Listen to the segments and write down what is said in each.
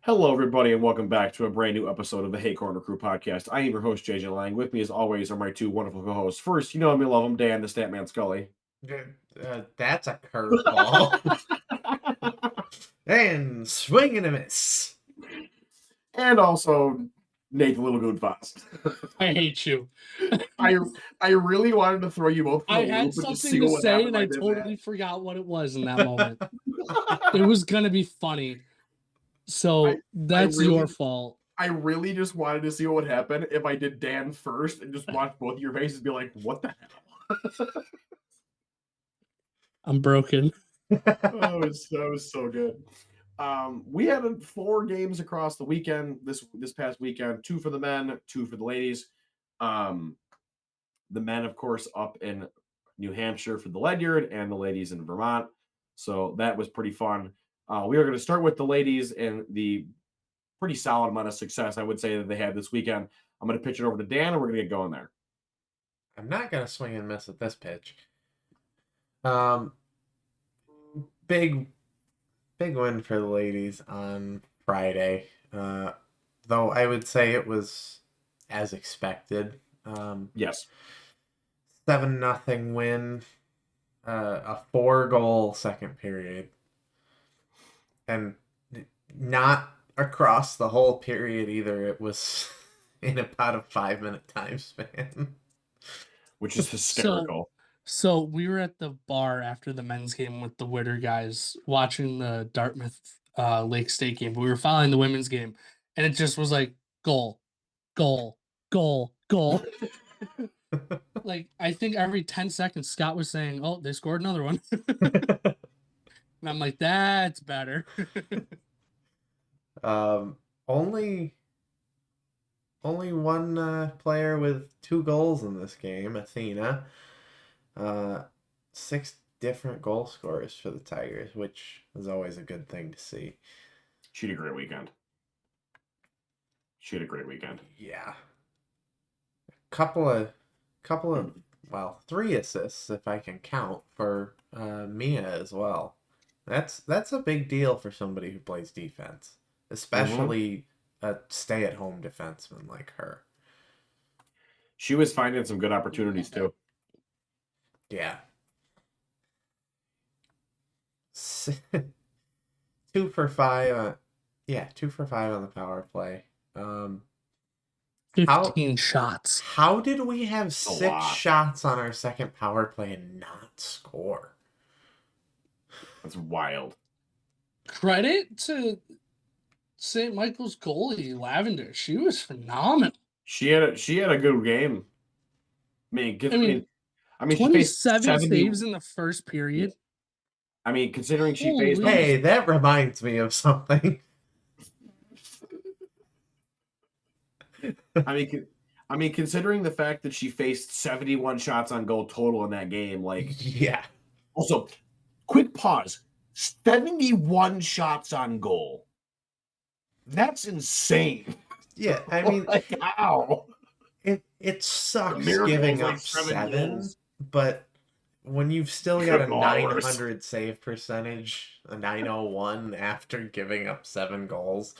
Hello, everybody, and welcome back to a brand new episode of the Hey Corner Crew podcast. I am your host, JJ Lang. With me, as always, are my two wonderful co-hosts. First, you know him, you love him, Dan, the Statman Scully. That's a curveball. And swing and a miss. And also, Nate the Little Goon Foss. I hate you. I really wanted to throw you both for I a had loop and just see something to what say, happened and if I did totally forgot what it was in that moment. It was gonna be funny. So that's really- your fault. I really just wanted to see what would happen if I did Dan first and just watch both of your faces and be like, what the hell? I'm broken. That was so good. We had 4 games across the weekend this past weekend, 2 for the men, 2 for the ladies. The men, of course, up in New Hampshire for the Ledyard, and the ladies in Vermont. So that was pretty fun. We are going to start with the ladies and the pretty solid amount of success I would say that they had this weekend. I'm going to pitch it over to Dan, and we're going to get going there. I'm not going to swing and miss at this pitch. Big win for the ladies on Friday. Though I would say it was as expected. Yes. 7-0 win. A 4-goal second period. And not across the whole period either. It was in about a 5-minute time span. Which is hysterical. So we were at the bar after the men's game with the Witter guys watching the Dartmouth Lake State game, but we were following the women's game, and it just was like goal, goal, goal, goal. Like I think every 10 seconds Scott was saying, "Oh, they scored another one." And I'm like, "That's better." Only one player with 2 goals in this game, Athena. 6 different goal scorers for the Tigers, which is always a good thing to see. She had a great weekend. Yeah. Couple of well, 3 assists if I can count for Mia as well. That's a big deal for somebody who plays defense, especially a stay-at-home defenseman like her. She was finding some good opportunities too. Yeah. 2 for 5. 2 for 5 on the power play. 15 shots. How did we have 6 shots on our second power play and not score? That's wild. Credit to St. Michael's goalie, Lavender. She was phenomenal. She had a good game. I mean, 27 saves in the first period. I mean, considering she Holy. faced... Hey, that reminds me of something. I mean, considering the fact that she faced 71 shots on goal total in that game, like... Yeah. Also, quick pause. 71 shots on goal. That's insane. Yeah, I mean... like, how? It sucks giving up 7 goals. But when you've still got a 900 save percentage, a 901 after giving up 7 goals,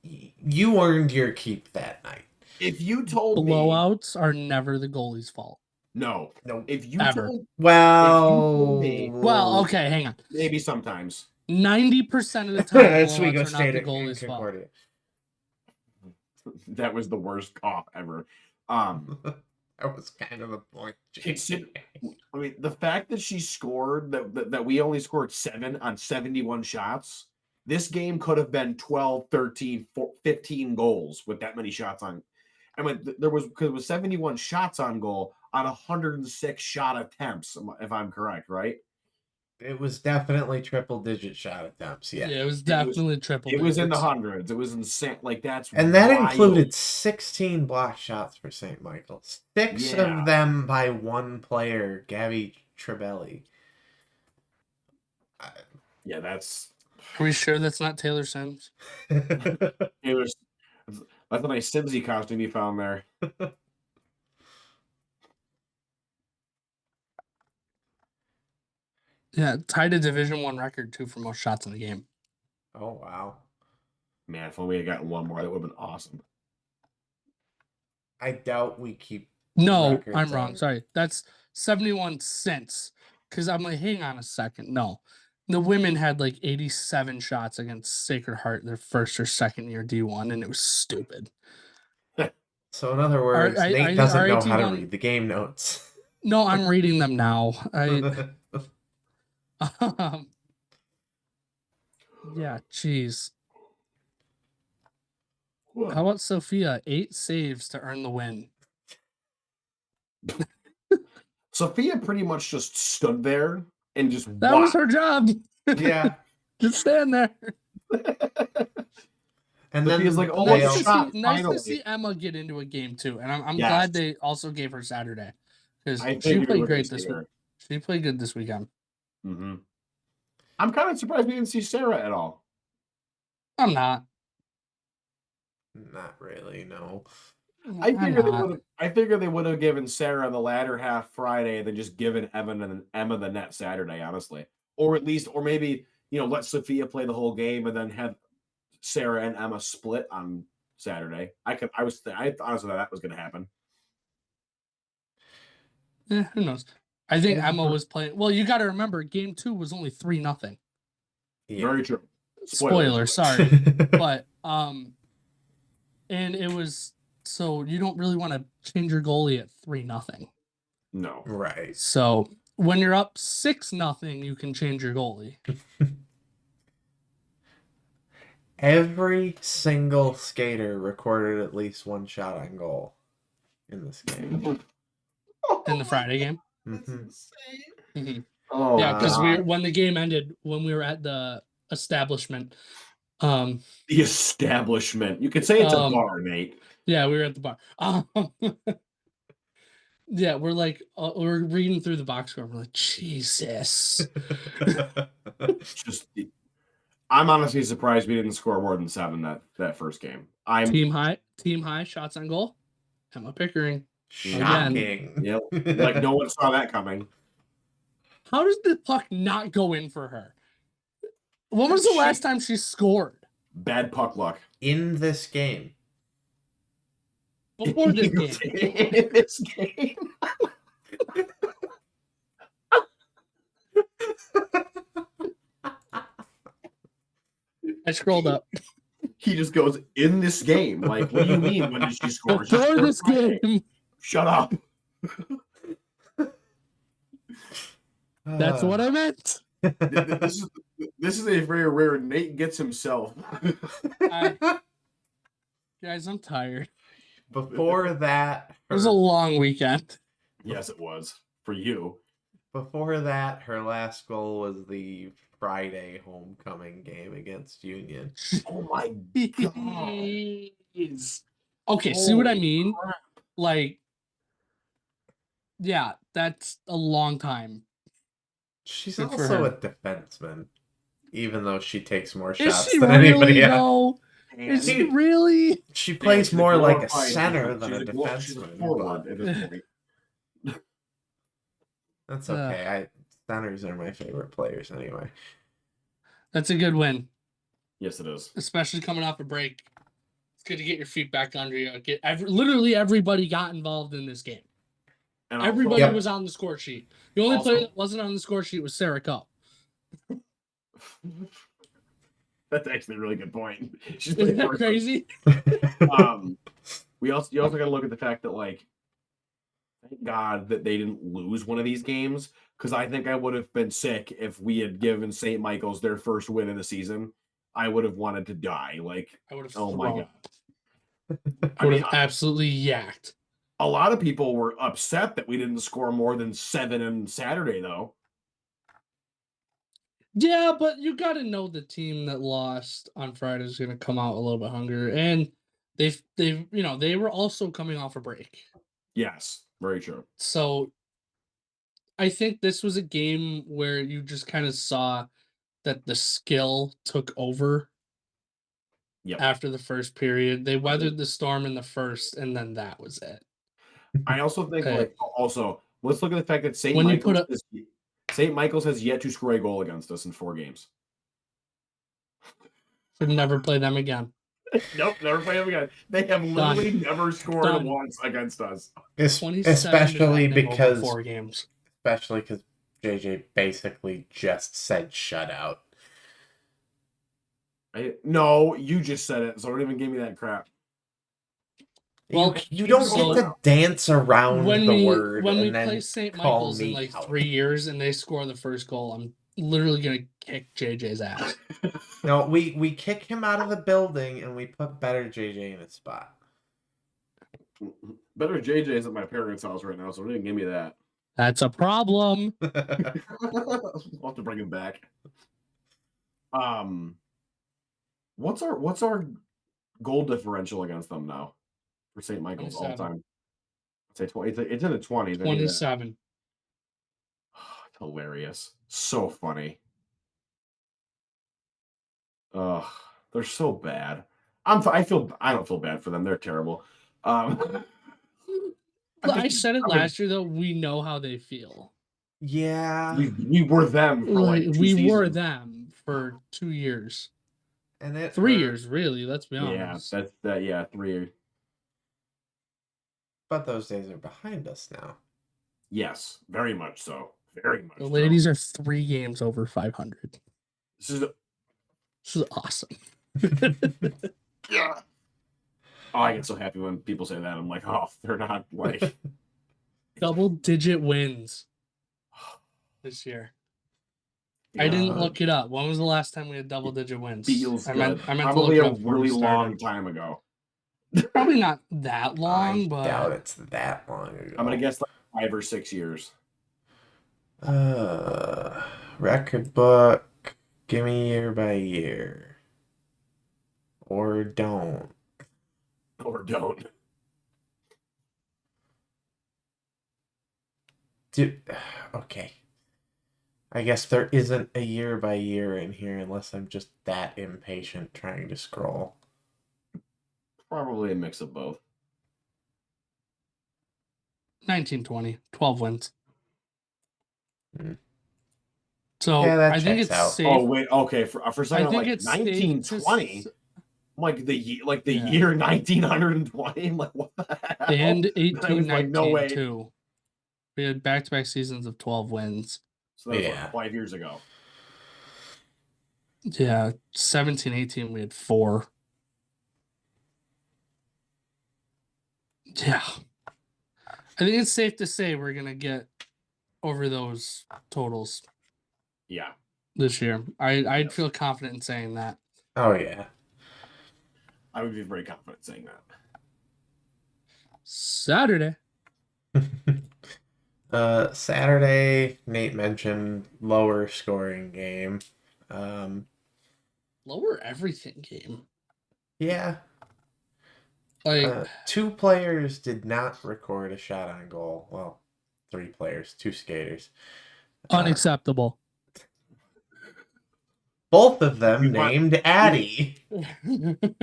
you earned your keep that night. If you told blowouts are never the goalie's fault. No. If you ever. told well, okay, hang on. Maybe sometimes. 90% of the time, blowouts are not the goalie's fault. That was the worst cough ever. That was kind of the point. I mean, the fact that she scored, that we only scored 7 on 71 shots, this game could have been 12, 13, 15 goals with that many shots on. I mean, because it was 71 shots on goal on 106 shot attempts, if I'm correct, right? It was definitely triple-digit shot attempts, yeah. Yeah, it was definitely triple digits. It was in the hundreds. It was insane. Like, that's And that wild. included 16 block shots for St. Michael's. 6 of them by one player, Gabby Trebelli. Yeah, that's... Are we sure that's not Taylor Sims? That's a nice Simsy costume you found there. Yeah, tied a Division I record too for most shots in the game. Oh wow! Man, if only we had gotten one more, that would have been awesome. I doubt we keep. No, records I'm wrong. on- Sorry. That's 71 cents. Because I'm like, hang on a second. No. The women had like 87 shots against Sacred Heart their first or second year D1, and it was stupid. So in other words, Nate our doesn't know how to AT1 read the game notes. No, I'm reading them now. Yeah, jeez. How about Sophia? 8 saves to earn the win. Sophia pretty much just stood there and just That was her job. Yeah. Just stand there. And Sophia's then like, oh, they Nice, well, to shot, see, nice to finally. see Emma get into a game too, and I'm Yes. glad they also gave her Saturday because I she figured it played would be great this week. Sarah. She played good this weekend. Mm-hmm. I'm kind of surprised we didn't see Sarah at all. I'm not. Not really, no. I I'm figured not. they would have given Sarah the latter half Friday, then just given Evan and Emma the net Saturday, honestly, or maybe let Sophia play the whole game and then have Sarah and Emma split on Saturday. I honestly thought that was going to happen. Who knows? I think Emma was playing. Well, you got to remember, game 2 was only 3-0. Yeah. Very true. Spoiler, sorry, but and it was so you don't really want to change your goalie at 3-0. No. Right. So when you're up 6-0, you can change your goalie. Every single skater recorded at least one shot on goal in this game. In the Friday game. That's Mhm. insane. Mhm. Oh, Yeah, because God. when the game ended, when we were at the establishment, The establishment. You could say it's a bar, Nate. yeah, we were at the bar. Yeah, we're like, we're reading through the box score. We're like, Jesus. I'm honestly surprised we didn't score more than 7 that first game. Team high shots on goal. Emma Pickering. Shocking. Yep. Like no one saw that coming. How does the puck not go in for her? When was the last time she scored? Bad puck luck. In this game. Before this game. In this game. I scrolled up. He just goes, in this game. Like, what do you mean? When did she score? She Before scored this Friday. game. Shut up. That's what I meant. This is a very rare Nate gets himself. Guys, I'm tired. Before that, It was a long weekend. Yes, it was. For you. Before that, her last goal was the Friday homecoming game against Union. Oh my God. Okay, see what I Holy mean? crap. Like, yeah, that's a long time. She's Good for also her. a defenseman, even though she takes more Is shots she than really, anybody else. though? Is she really? She plays she's more like a glorified center defense. than a She's a defenseman. forward but at this point. That's okay. Centers are my favorite players anyway. That's a good win, Yes, it is. especially coming off a break. It's good to get your feet back under you. Literally everybody got involved in this game. And Everybody Yep. was on the score sheet. The only player that wasn't on the score sheet was Sarah Cup. That's actually a really good point. She's Isn't that crazy? You also got to look at the fact that, like, thank God that they didn't lose one of these games, because I think I would have been sick if we had given St. Michael's their first win of the season. I would have wanted to die. Like, I would have oh my God. I would have absolutely yacked. A lot of people were upset that we didn't score more than 7 on Saturday, though. Yeah, but you got to know the team that lost on Friday is going to come out a little bit hungrier, and they were also coming off a break. Yes, very true. So I think this was a game where you just kind of saw that the skill took over. Yep. After the first period, they weathered the storm in the first, and then that was it. I also think, let's look at the fact that St. Michael's has yet to score a goal against us in 4 games. Should never play them again. Nope, never play them again. They have literally never scored Done. once against us. especially 27-0 over because 4 games. JJ basically just said shutout. No, you just said it, so don't even give me that crap. Well, you don't so get to dance around the word when we and then play St. call Michael's in me like out. 3 years and they score the first goal, I'm literally gonna kick JJ's ass. No, we kick him out of the building and we put better JJ in his spot. Better JJ's at my parents' house right now, so don't even give me that. That's a problem. I'll have to bring him back. What's our goal differential against them now for St. Michael's all 27. time? I'd say 20. It's in the 20s. 27. It's hilarious. So funny. Ugh, they're so bad. I don't feel bad for them. They're terrible. I said it last year though. We know how they feel. Yeah. We were them for like 2 we seasons. were them for 2 years. And it 3 hurt. years, really. Let's be Yeah, honest. that's that. Yeah, 3 years. But those days are behind us now. Yes, very much so. Very much. The ladies are 3 games over 500. This is awesome. yeah. Oh, I get so happy when people say that. I'm like, oh, they're not like double-digit wins this year. Yeah. I didn't look it up. When was the last time we had double-digit wins? Feels good. I meant Probably to a look it up really long time ago. Probably not that long, I but doubt it's that long ago. I'm gonna guess like 5 or 6 years. Record book. Give me year by year. Or don't. Or don't. Okay. I guess there isn't a year by year in here unless I'm just that impatient trying to scroll. Probably a mix of both. 1920, 12 wins. Hmm. So yeah, that I think checks it's out. safe. Oh wait, okay. For a second, I think like it's 1920. Like the Yeah. year 1920. Like what the hell? And I was 1819 like, no way. too. We had back-to-back seasons of 12 wins. So that was what, 5 years ago. Yeah, 17-18 we had 4. Yeah. I think it's safe to say we're gonna get over those totals. Yeah. This year. I'd feel confident in saying that. Oh yeah. I would be very confident saying that. Saturday. Saturday, Nate mentioned lower scoring game. Lower everything game. Yeah. Like 2 players did not record a shot on goal. Well, 3 players, 2 skaters. Unacceptable. Both of them named Addy.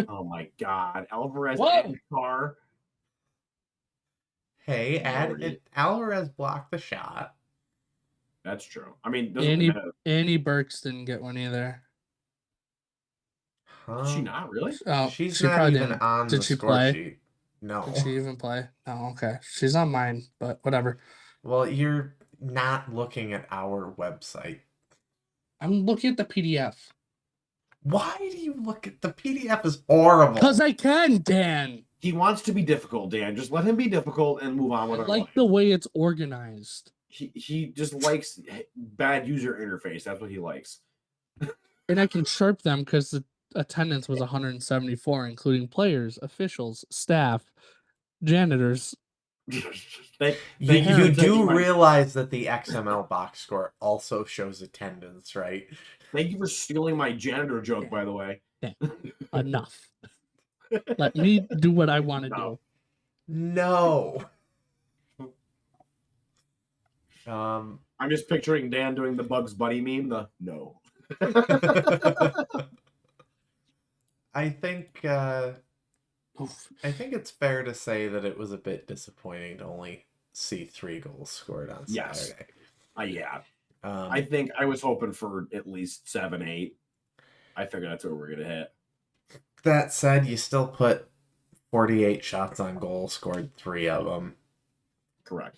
Oh my God. Alvarez Whoa. and Carr. Hey, Alvarez blocked the shot. That's true. I mean, Annie Burks didn't get one either. Did she not really? Oh, she's she not even didn't. on Did the she score play? sheet. No. Did she even play? No, okay. She's on mine, but whatever. Well, you're not looking at our website. I'm looking at the PDF. Why do you look at the PDF? Is horrible. Because I can, Dan. He wants to be difficult, Dan. Just let him be difficult and move on with our life. The way it's organized. He just likes bad user interface. That's what he likes. And I can chirp them because the attendance was 174, including players, officials, staff, janitors. You do realize that the XML box score also shows attendance, right? Thank you for stealing my janitor joke, by the way. Yeah. Enough. Let me do what I want to do. No. I'm just picturing Dan doing the Bugs Bunny meme. No. I think it's fair to say that it was a bit disappointing to only see 3 goals scored on Saturday. Yeah. I think I was hoping for at least 7, 8. I figure that's what we're gonna hit. That said, you still put 48 shots on goal, scored 3 of them. Correct.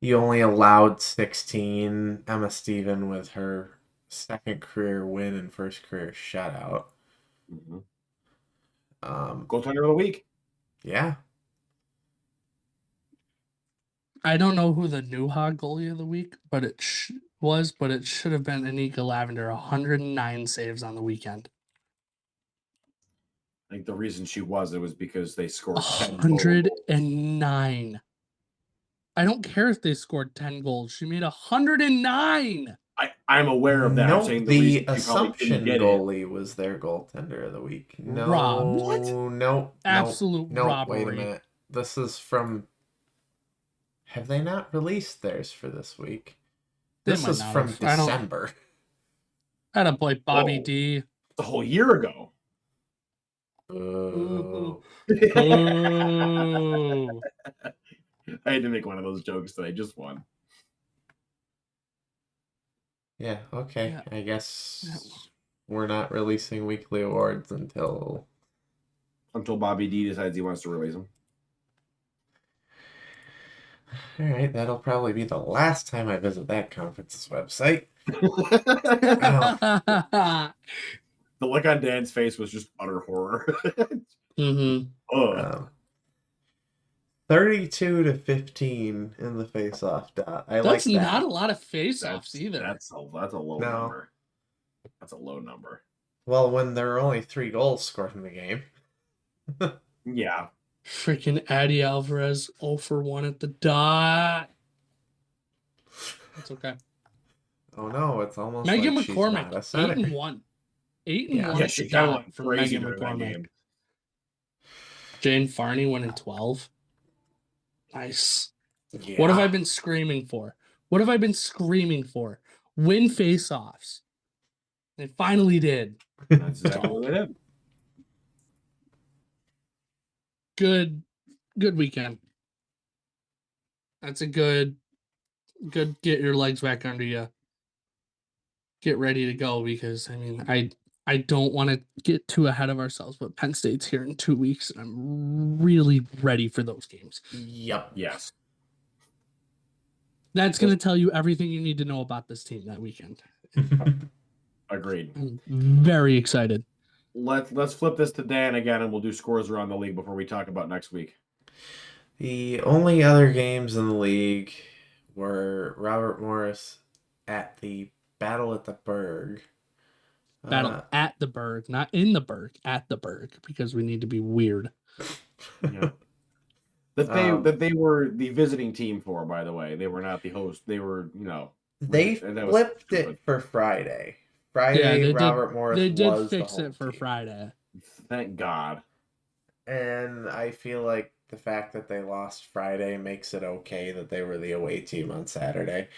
You only allowed 16. Emma Steven with her second career win and first career shutout. Mm-hmm. Um, Goaltender of the week. yeah. I don't know who the new hog goalie of the week, but it should have been Anika Lavender. 109 saves on the weekend. I think the reason she was, it was because they scored 10 goals. 109. I don't care if they scored 10 goals. She made 109. I'm aware of that. I'm Nope, saying the reason she probably Assumption didn't get goalie was their goaltender of the week. No, Rob. What? Nope. Absolute Nope. robbery. Wait a minute. This is from. Have they not released theirs for this week? They This might is not from have. I don't- December. Had a boy Bobby Oh. D. the whole year ago. Boo. Ooh. I had to make one of those jokes today. Just one. Yeah, okay. Yeah. I guess we're not releasing weekly awards until Bobby D decides he wants to release them. all right, that'll probably be the last time I visit that conference's website. The look on Dan's face was just utter horror. Mm-hmm. Ugh. 32-15 in the face-off dot. I like That's that. not a lot of face-offs either. That's a low No. number. That's a low number. Well, when there are only 3 goals scored in the game. Yeah. Freaking Addie Alvarez 0 for 1 at the dot. It's okay. Oh no, it's almost Megan like she's not a McCormick, center. 8-1. 8-1 Yeah. Yeah, at she the kind of dot went for crazy Megan during that McCormick. game. Jane Farney went in 12. Nice. Yeah. What have I been screaming for? Win face-offs. They finally did. That's exactly what they did. Good weekend. That's a good get your legs back under you. Get ready to go because I don't want to get too ahead of ourselves, but Penn State's here in 2 weeks and I'm really ready for those games. Yep. Yes. That's going to tell you everything you need to know about this team that weekend. Agreed. I'm very excited. Let's flip this to Dan again, and we'll do scores around the league before we talk about next week. The only other games in the league were Robert Morris at the Battle at the Berg. Battle at the Berg, not in the Berg, at the Berg, because we need to be weird. Yeah. That they were the visiting team for, by the way. They were not the host. They were, They flipped it for Friday. Friday, Robert Morris They did was fix the it for home team. Friday. Thank God. And I feel like the fact that they lost Friday makes it okay that they were the away team on Saturday.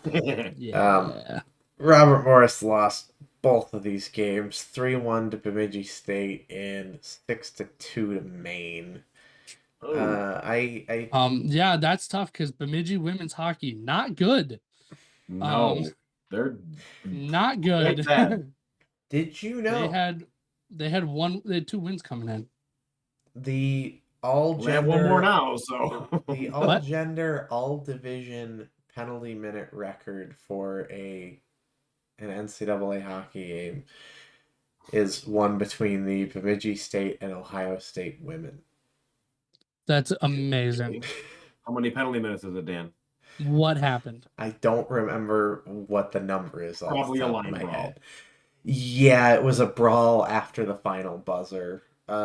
Yeah. Robert Morris lost both of these games, 3-1 to Bemidji State and 6-2 to Maine. Yeah, that's tough because Bemidji women's hockey not good. No, they're not good. Did you know they had 2 wins coming in. The all gender. They have one more now, so the all gender, all division penalty minute record for an NCAA hockey game is one between the Bemidji State and Ohio State women. That's amazing. How many penalty minutes is it, Dan? What happened? I don't remember what the number is. Probably a line brawl. head. Yeah, it was a brawl after the final buzzer. There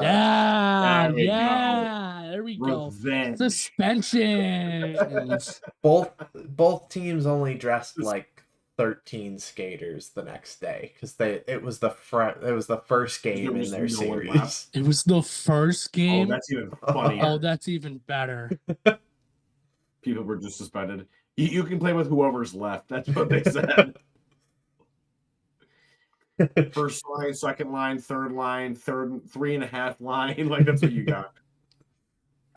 we go. Suspensions. both teams only dressed like 13 skaters the next day because it was the first game in their series. It was the first game. Oh, that's even funnier. Oh, that's even better. People were just suspended. You can play with whoever's left. That's what they said. First line, second line, third line, 3.5 line. Like, that's what you got.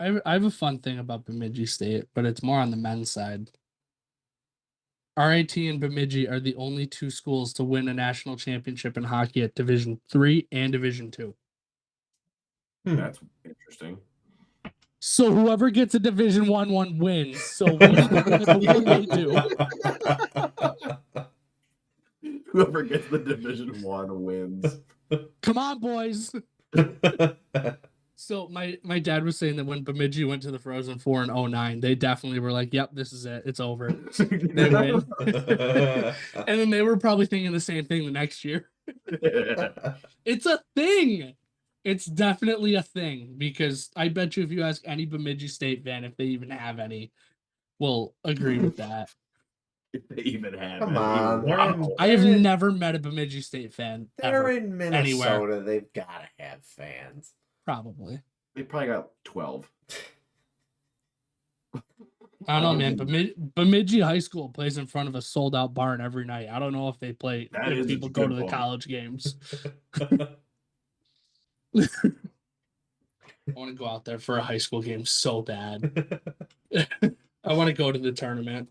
I have a fun thing about Bemidji State, but it's more on the men's side. RIT and Bemidji are the only 2 schools to win a national championship in hockey at Division III and Division II. That's interesting. So whoever gets a Division 1 wins. So we need to win it before they do. Whoever gets the Division 1 wins. Come on, boys. So my dad was saying that when Bemidji went to the Frozen Four in 2009, they definitely were like, "Yep, this is it. It's over. They win." And then they were probably thinking the same thing the next year. It's a thing. It's definitely a thing because I bet you if you ask any Bemidji State fan if they even have any, will agree with that. If they even have Come any. on, Wow. I have never met a Bemidji State fan they're ever. in Minnesota. They've got to have fans. Probably. They probably got 12. I don't know, man. Bemidji High School plays in front of a sold out barn every night. I don't know if they play That if is a people go good to the point. college games. I want to go out there for a high school game so bad. I want to go to the tournament.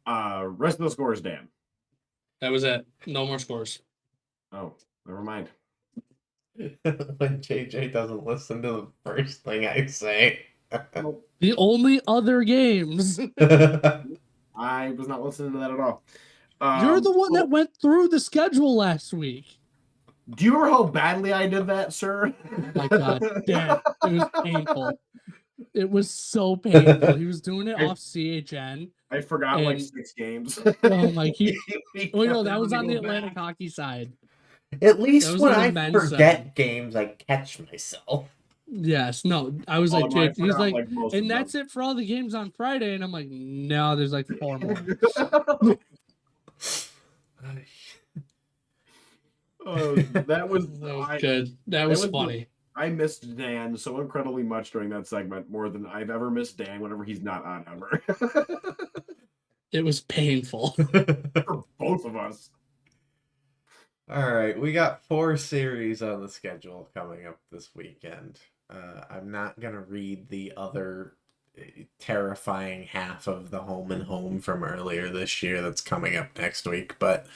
Rest of the scores, Dan. That was it. No more scores. Oh, never mind. When JJ doesn't listen to the first thing I say. The only other games. I was not listening to that at all. You're the one that went through the schedule last week. Do you remember how badly I did that, sir? Oh my God, Dad. It was painful. It was so painful. He was doing it off CHN. I forgot like And- 6 games. Oh my! Oh no, kept that was having on to the go Atlantic back. hockey side. At That least was when on the I men's forget side. games, I catch myself. Yes, no, I was Oh, like, no, I Jake. He's forgot, like, like, most and of that's them. it for all the games on Friday. And I'm like, no, there's like 4 more. Oh, that was Good. That was funny. I missed Dan so incredibly much during that segment, more than I've ever missed Dan whenever he's not on ever. It was painful. For both of us. All right, we got 4 series on the schedule coming up this weekend. I'm not going to read the other terrifying half of the home and home from earlier this year that's coming up next week, but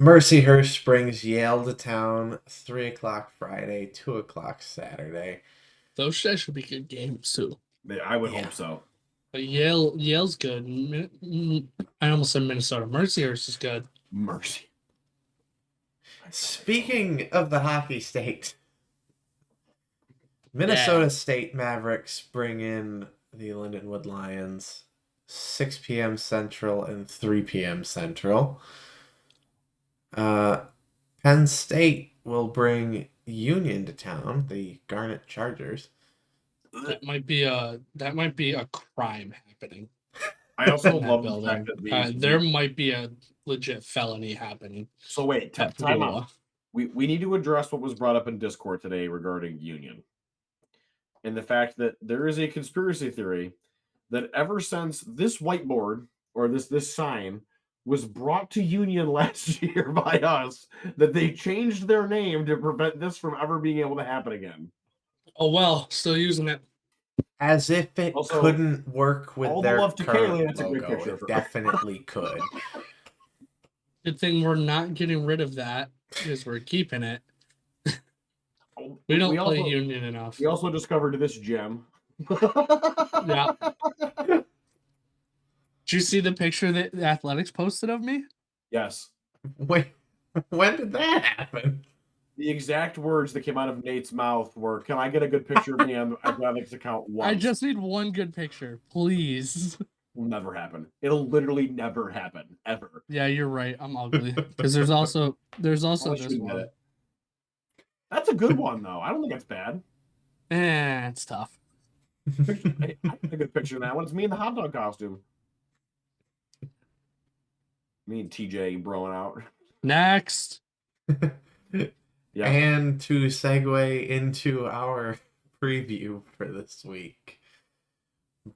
Mercyhurst brings Yale to town, 3 o'clock Friday, 2 o'clock Saturday. Those should be good games too. I would hope so. But Yale's good. I almost said Minnesota. Mercyhurst is good. Mercy. Speaking of the hockey state, Minnesota State Mavericks bring in the Lindenwood Lions, 6 p.m. Central and 3 p.m. Central. Penn State will bring Union to town, the Garnet Chargers. That might be a crime happening. I also in that love the building. fact that There might be a legit felony happening. So wait, time out. We need to address what was brought up in Discord today regarding Union. And the fact that there is a conspiracy theory that ever since this whiteboard or this sign was brought to Union last year by us, that they changed their name to prevent this from ever being able to happen again. Oh well, still using it. As if it Also, couldn't work with all the their love to current Kaylee, that's a great logo. picture It of her. definitely could. Good thing we're not getting rid of that because we're keeping it. We don't play Union enough. We also discovered this gem. Yeah. Did you see the picture that the Athletics posted of me? Yes. Wait, when did that happen? The exact words that came out of Nate's mouth were, "Can I get a good picture of me on Athletics account once?" I just need one good picture, please. Will never happen. It'll literally never happen, ever. Yeah, you're right. I'm ugly. Because there's also this one. That's a good one, though. I don't think it's bad. It's tough. I get a good picture of that one. It's me in the hot dog costume. Me and TJ broing out. Next. Yeah. And to segue into our preview for this week,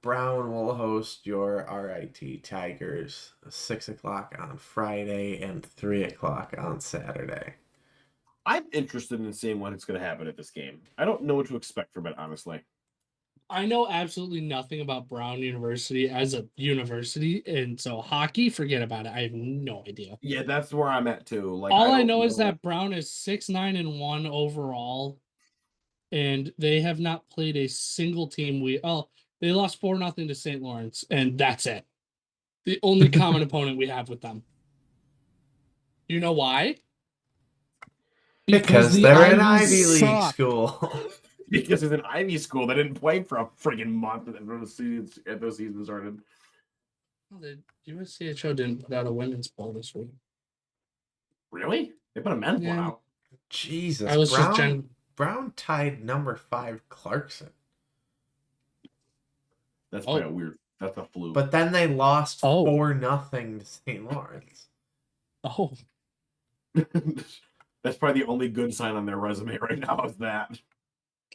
Brown will host your RIT Tigers 6 o'clock on Friday and 3 o'clock on Saturday. I'm interested in seeing what's going to happen at this game. I don't know what to expect from it, honestly. I know absolutely nothing about Brown University as a university, and so hockey, forget about it. I have no idea. Yeah, that's where I'm at too. Like, All I don't know is that Brown is 6-9-1 overall, and they have not played a single team. They lost 4-0 to St. Lawrence, and that's it. The only common opponent we have with them. You know why? Because the they're an Ivies Ivy League suck. school. because it's an Ivy school that didn't play for a friggin' month after the season started. The USCHO didn't put out a women's poll this week. Really? They put a men's one Yeah. out. Jesus, I was just Brown tied number 5 Clarkson. That's probably a weird. That's a fluke. But then they lost Oh. 4-0 to St. Lawrence. Oh, That's probably the only good sign on their resume right now is that.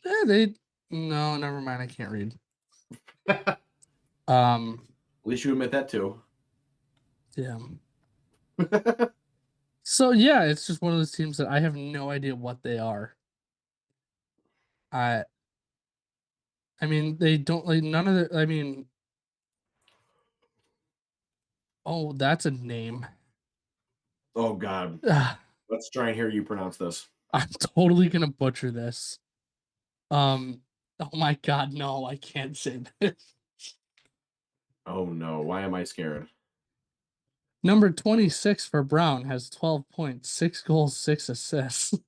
yeah, no, never mind. I can't read. At least you admit that too. Yeah. So yeah, it's just one of those teams that I have no idea what they are. I mean, they don't like none of the. I mean, oh, that's a name. Oh God. Ah, Let's try and hear you pronounce this. I'm totally gonna butcher this. Oh my God, no, I can't say this. Oh no, why am I scared? Number 26 for Brown has 12 points, 6 goals, 6 assists.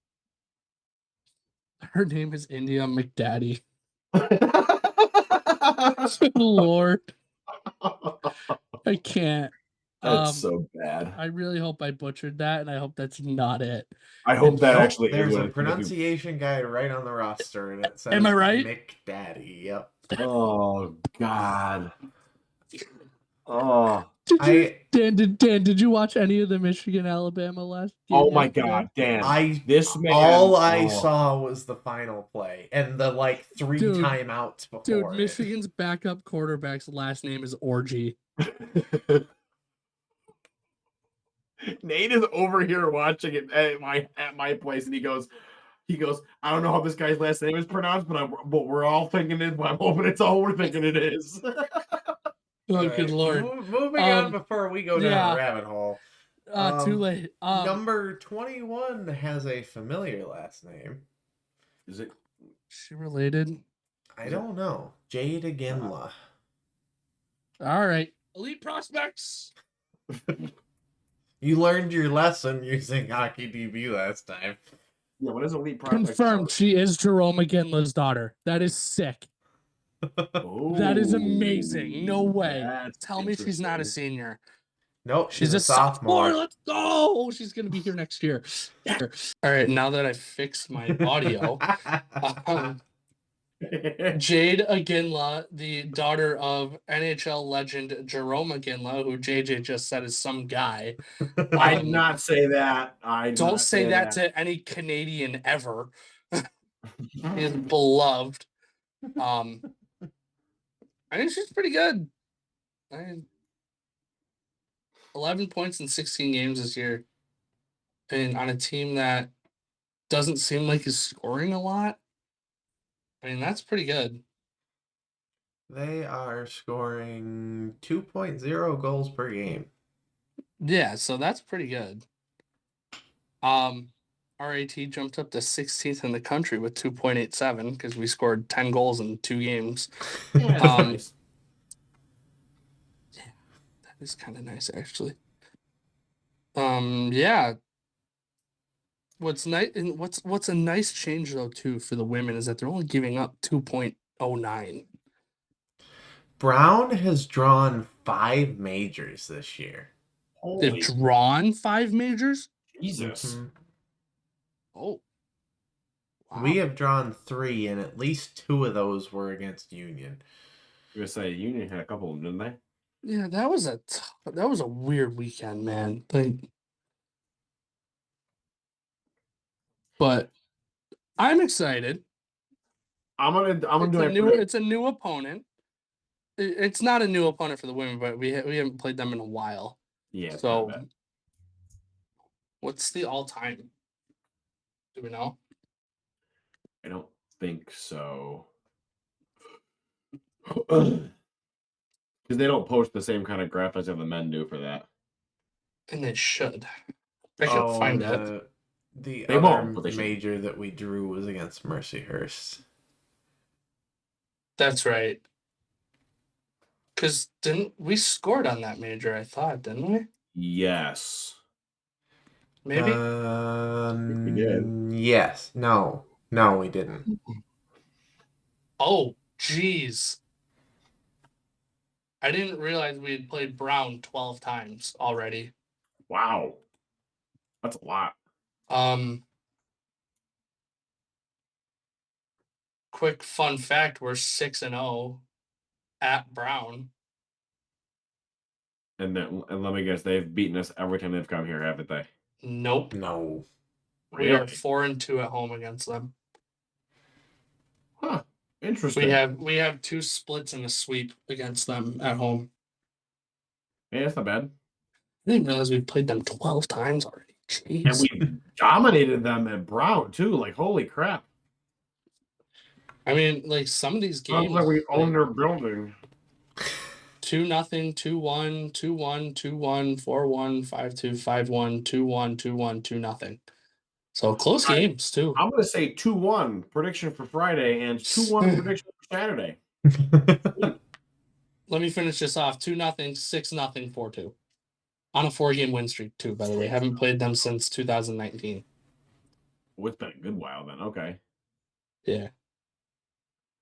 Her name is India McDaddy. Lord, I can't. That's so bad. I really hope I butchered that, and I hope that's not it. I hope that actually There's is a what pronunciation guide right on the roster, and it says Am I right? McDaddy. Yep. Oh God. Oh. Dan, did you watch any of the Michigan Alabama last game? Oh my yesterday? God, Dan. I this man. saw was the final play and the 3 Dude, timeouts before. Dude, Michigan's backup quarterback's last name is Orgy. Nate is over here watching it at my place, and he goes, I don't know how this guy's last name is pronounced, but we're all thinking it. I'm hoping it's all we're thinking it is. Oh, Right. good Lord. Moving on before we go down a rabbit hole. Too late. Number 21 has a familiar last name. Is it? She related? I don't know. Jade Aginla. All right. Elite prospects. You learned your lesson using HockeyDB last time. Yeah, what is elite prospect? Confirmed. She is Jerome McGinley's daughter. That is sick. Oh, That is amazing. No way. that's Tell me she's not a senior. Nope, She's a sophomore. Let's go. She's going to be here next year. All right. Now that I fixed my audio, Jade Aginla, the daughter of NHL legend Jerome Aginla, who JJ just said is some guy. I did not say that. I don't say that to any Canadian ever. He is beloved. I think she's pretty good. 11 points in 16 games this year. And on a team that doesn't seem like is scoring a lot. I mean, that's pretty good. They are scoring 2.0 goals per game. Yeah, so that's pretty good. RAT jumped up to 16th in the country with 2.87 because we scored 10 goals in 2 games. Yeah, that's nice. Yeah, that is kind of nice actually. Yeah. What's nice and what's a nice change though too for the women is that they're only giving up 2.09. Brown has drawn 5 majors this year. They've drawn 5 majors? Jesus. Mm-hmm. Oh. Wow. We have drawn 3, and at least 2 of those were against Union. You gonna say Union had a couple of them, didn't they? Yeah, that was a weird weekend, man. But I'm excited. I'm gonna It's a new opponent. It's not a new opponent for the women, but we haven't played them in a while. Yeah. So, what's the all-time? Do we know? I don't think so. Because they don't post the same kind of graphics that the men do for that. And they should. I should find that. The They other won't, but they should. major that we drew was against Mercyhurst. That's right. Because didn't we scored on that major? I thought, didn't we? Yes. Maybe. We did. Yes. No, we didn't. Oh, jeez. I didn't realize we had played Brown 12 times already. Wow. That's a lot. Quick fun fact: we're 6-0 at Brown. And let me guess, they've beaten us every time they've come here, haven't they? Nope. No. We are Really? 4-2 at home against them. Huh. Interesting. We have 2 splits and a sweep against them at home. Yeah, that's not bad. I didn't realize we played them 12 times already. Jeez. And we dominated them at Brown too. Like, holy crap. I mean, like some of these games, Sounds like we own their building. 2-0, 2-1, 2-1, 2-1, 4-1, 5-2, 5-1, 2-1, 2-1, 2-0. So close games too. I'm going to say 2-1 prediction for Friday and 2-1 prediction for Saturday. Let me finish this off. 2-0, 6-0, 4-2. On a 4-game win streak too, by the way. Haven't played them since 2019. Well, it's been a good while then. Okay. Yeah.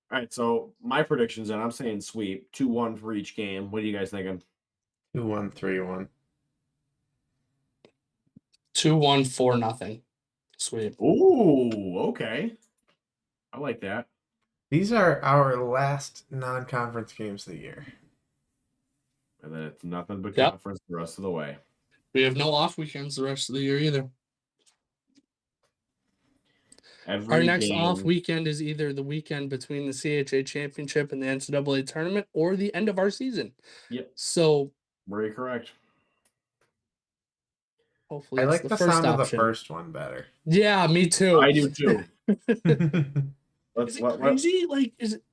All right, so my predictions, and I'm saying sweep, 2-1 for each game. What are you guys thinking? 2-1, 3-1. 2-1, 4-0. Sweep. Ooh, okay. I like that. These are our last non-conference games of the year. And then it's nothing but Yep. conference the rest of the way. We have no off weekends the rest of the year either. Our next off weekend is either the weekend between the CHA Championship and the NCAA tournament or the end of our season. Yep. So Very correct. Hopefully I it's like the the first sound option. of the first one better. Yeah, me too. I do too. Is it crazy? Like, is it?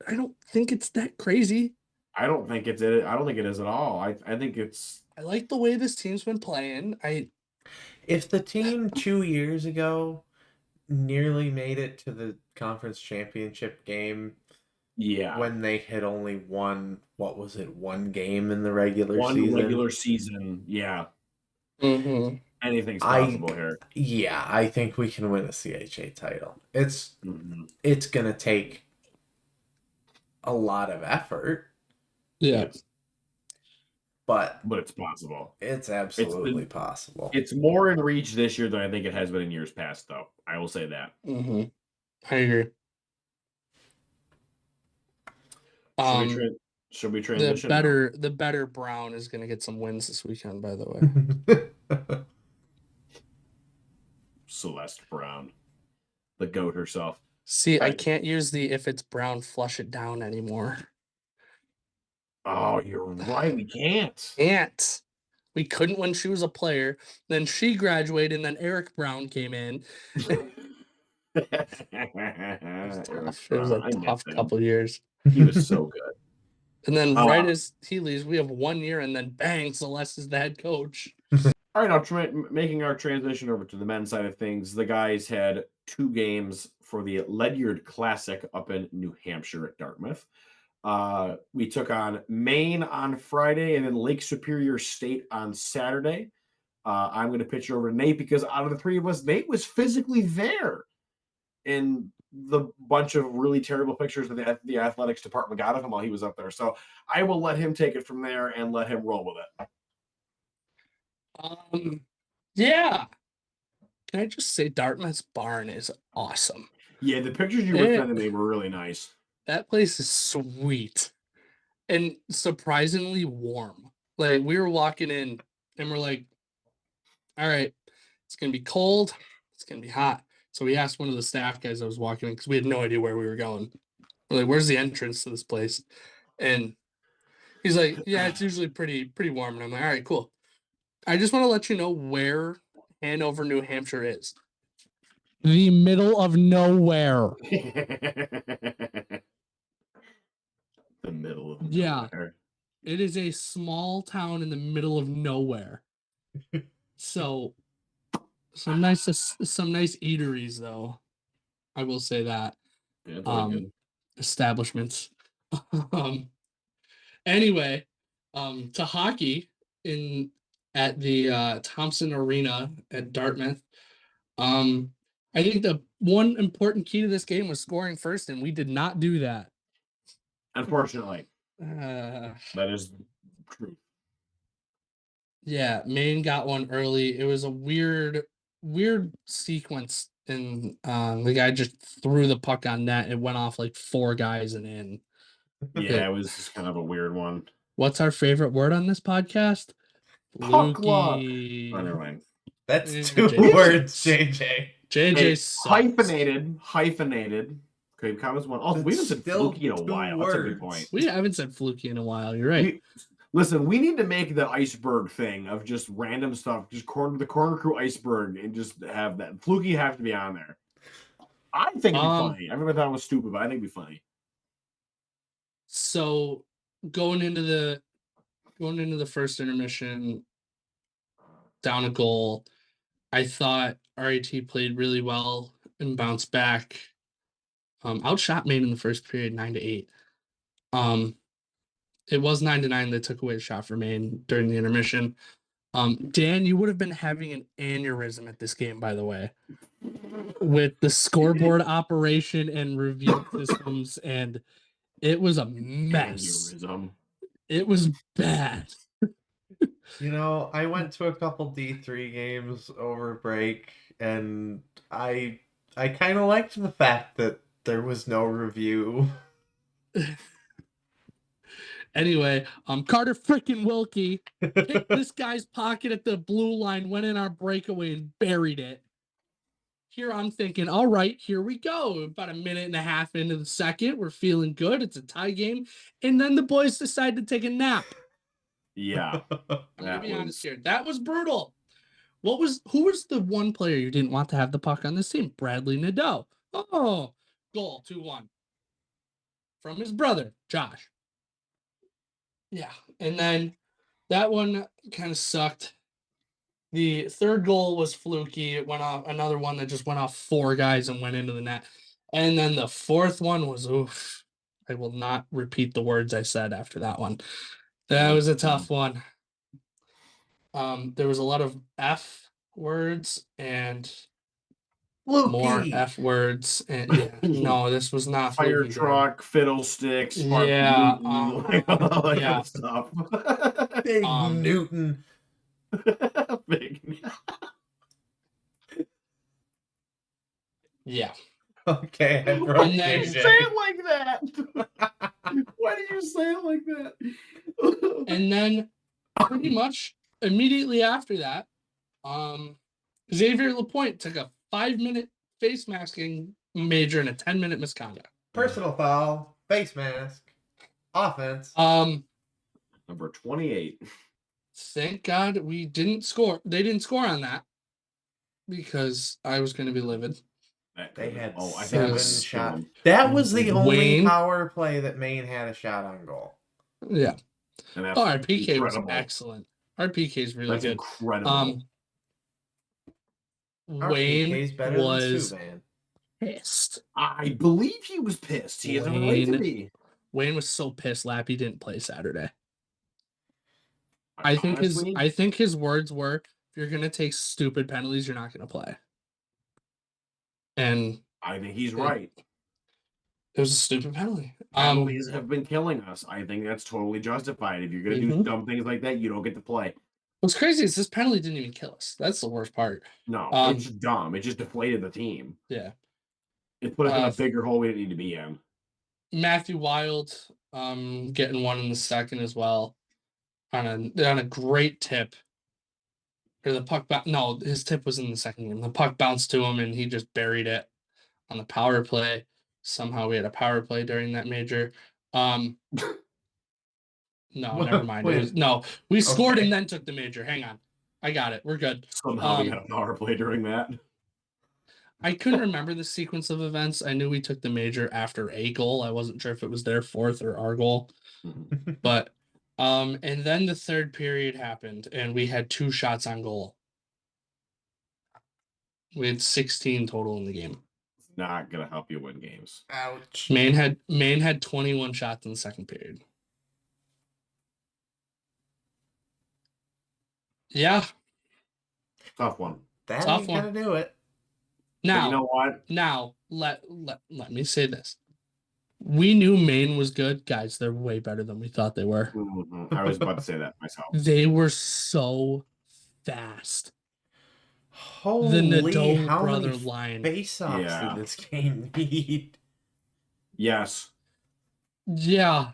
I don't think it's that crazy. I don't think it is at all. I think it's. I like the way this team's been playing. If the team 2 years ago nearly made it to the conference championship game, Yeah, when they had only won, what was it, one game in the regular season? One regular season, yeah. Mm-hmm. Anything's possible here. Yeah, I think we can win a CHA title. It's gonna take a lot of effort. Yeah. But it's possible. It's absolutely possible. It's more in reach this year than I think it has been in years past, though. I will say that. Mm-hmm. I agree. Should we transition? The better Brown is going to get some wins this weekend, by the way. Celeste Brown, the GOAT herself. See, right. I can't use the if it's Brown, flush it down anymore. Oh, you're right. We can't. We couldn't when she was a player. Then she graduated, and then Eric Brown came in. It was a tough couple of years. He was so good. And then right as he leaves, we have 1 year, and then bang, Celeste is the head coach. All right, making our transition over to the men's side of things. The guys had 2 games for the Ledyard Classic up in New Hampshire at Dartmouth. We took on Maine on Friday and then Lake Superior State on Saturday. I'm going to pitch it over to Nate because out of the 3 of us, Nate was physically there in the bunch of really terrible pictures that the athletics department got of him while he was up there. So I will let him take it from there and let him roll with it. Yeah. Can I just say Dartmouth's barn is awesome? Yeah, the pictures you were sending me were really nice. That place is sweet and surprisingly warm. Like we were walking in and we're like, all right, it's going to be cold. It's going to be hot. So we asked one of the staff guys that was walking in because we had no idea where we were going. We're like, where's the entrance to this place? And he's like, yeah, it's usually pretty warm. And I'm like, all right, cool. I just want to let you know where Hanover, New Hampshire is. The middle of nowhere. The middle of Yeah. nowhere. It is a small town in the middle of nowhere. So some nice eateries though. I will say that. Yeah, it's really good. Establishments. um anyway, to hockey at the Thompson Arena at Dartmouth. I think the one important key to this game was scoring first, and we did not do that. Unfortunately, Uh, that is true. yeah, Maine got one early. It was a weird sequence, and the guy just threw the puck on net. It went off like 4 guys and in. Yeah, it was just kind of a weird one. What's our favorite word on this podcast? Puck luck. Fluky. Oh, never mind. That's Yeah, 2 JJ words, sucks. JJ. JJ Hey, sucks. hyphenated. Okay, comments one. Oh, we haven't said Still fluky in a 2 while. That's a good words. point. We haven't said fluky in a while. You're right. Listen, we need to make the iceberg thing of just random stuff, just the corner crew iceberg, and just have that fluky have to be on there. I think it'd be funny. Everybody thought it was stupid, but I think it'd be funny. So going into the first intermission, down a goal, I thought RAT played really well and bounced back. Outshot Maine in the first period 9-8. It was 9-9 that took away the shot for Maine during the intermission. Dan, you would have been having an aneurysm at this game, by the way, with the scoreboard operation and review systems, and it was a mess. Aneurysm. It was bad. You know, I went to a couple D3 games over break, and I kind of liked the fact that there was no review. Anyway, Carter freaking Wilkie picked this guy's pocket at the blue line, went in our breakaway and buried it. Here I'm thinking, all right, here we go. About a minute and a half into the second, we're feeling good. It's a tie game, and then the boys decide to take a nap. Yeah, I'm gonna be honest here. That was brutal. Who was the one player you didn't want to have the puck on this team? Bradley Nadeau. Oh, goal 2-1 from his brother, Josh. Yeah. And then that one kind of sucked. The third goal was fluky. It went off another one that just went off 4 guys and went into the net. And then the fourth one was oof. I will not repeat the words I said after that one. That was a tough one. There was a lot of F words and more Fluky. F words. And yeah, no, this was not fire fluky, truck, fiddlesticks, yeah, all that kind yeah. of stuff. Big Newton. Big. Yeah. Okay, I broke And then- JJ. Say it like that. Why did you say it like that? And then pretty much immediately after that, Xavier Lapointe took a 5-minute face masking major and a 10-minute misconduct. Personal foul, face mask, offense. Number 28. Thank God we didn't score. They didn't score on that because I was going to be livid. They had I 7 was shots. That was the only Wayne- power play that Maine had a shot on goal. Yeah. And that's Oh, our PK was incredible. excellent. Our PK is really That's good. incredible. Our PK's Wayne better than was Subban. pissed. I believe he was pissed. He has a right to Wayne- be. Wayne was so pissed Lappy didn't play Saturday. I think Honestly, his words were, if you're gonna take stupid penalties, you're not gonna play. And I think he's right. it was a stupid penalty. Penalties have been killing us. I think that's totally justified. If you're gonna do Mhm. dumb things like that, you don't get to play. What's crazy is this penalty didn't even kill us. That's the worst part. No, it's just dumb. It just deflated the team. Yeah. It put us in a bigger hole we didn't need to be in. Matthew Wild getting one in the second as well on a great tip. Or the puck no, his tip was in the second game. The puck bounced to him and he just buried it on the power play. Somehow we had a power play during that major. No, never mind. We scored and then took the major. Hang on. I got it. We're good. Somehow we got a power play during that. I couldn't remember the sequence of events. I knew we took the major after a goal. I wasn't sure if it was their fourth or our goal. But and then the third period happened and we had 2 shots on goal. We had 16 total in the game. It's not gonna help you win games. Ouch. Maine had 21 shots in the second period. Yeah. Tough one. That Tough ain't one. gonna do it. But Now, you know what? let me say this. We knew Maine was good. Guys, they're way better than we thought they were. I was about to say that myself. They were so fast. Holy, Nadeau how brother many line. face-offs Yeah. did this game need? Yes. Yeah.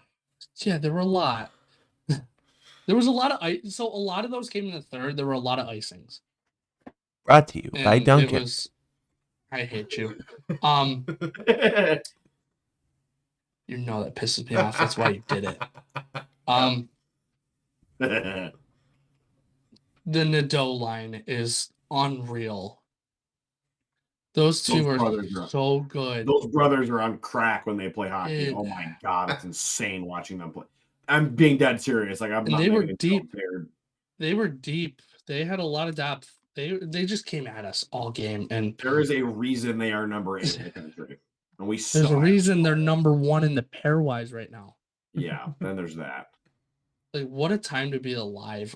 Yeah, there were a lot. There was a lot of ice. So a lot of those came in the third. There were a lot of icings. Brought to you by And Duncan. it was I hate you. You know that pisses me off. That's why you did it. The Nadeau line is unreal. Those two Those are brothers are- so good. Those brothers are on crack when they play hockey. Oh my god, it's insane watching them play. I'm being dead serious. Like I'm And not they were making a deep. joke there. They were deep. They had a lot of depth. They just came at us all game, and There is a reason they are number 8 in the country, and we there's still a have- reason they're number 1 in the pairwise right now. Yeah, then there's that. Like, what a time to be alive.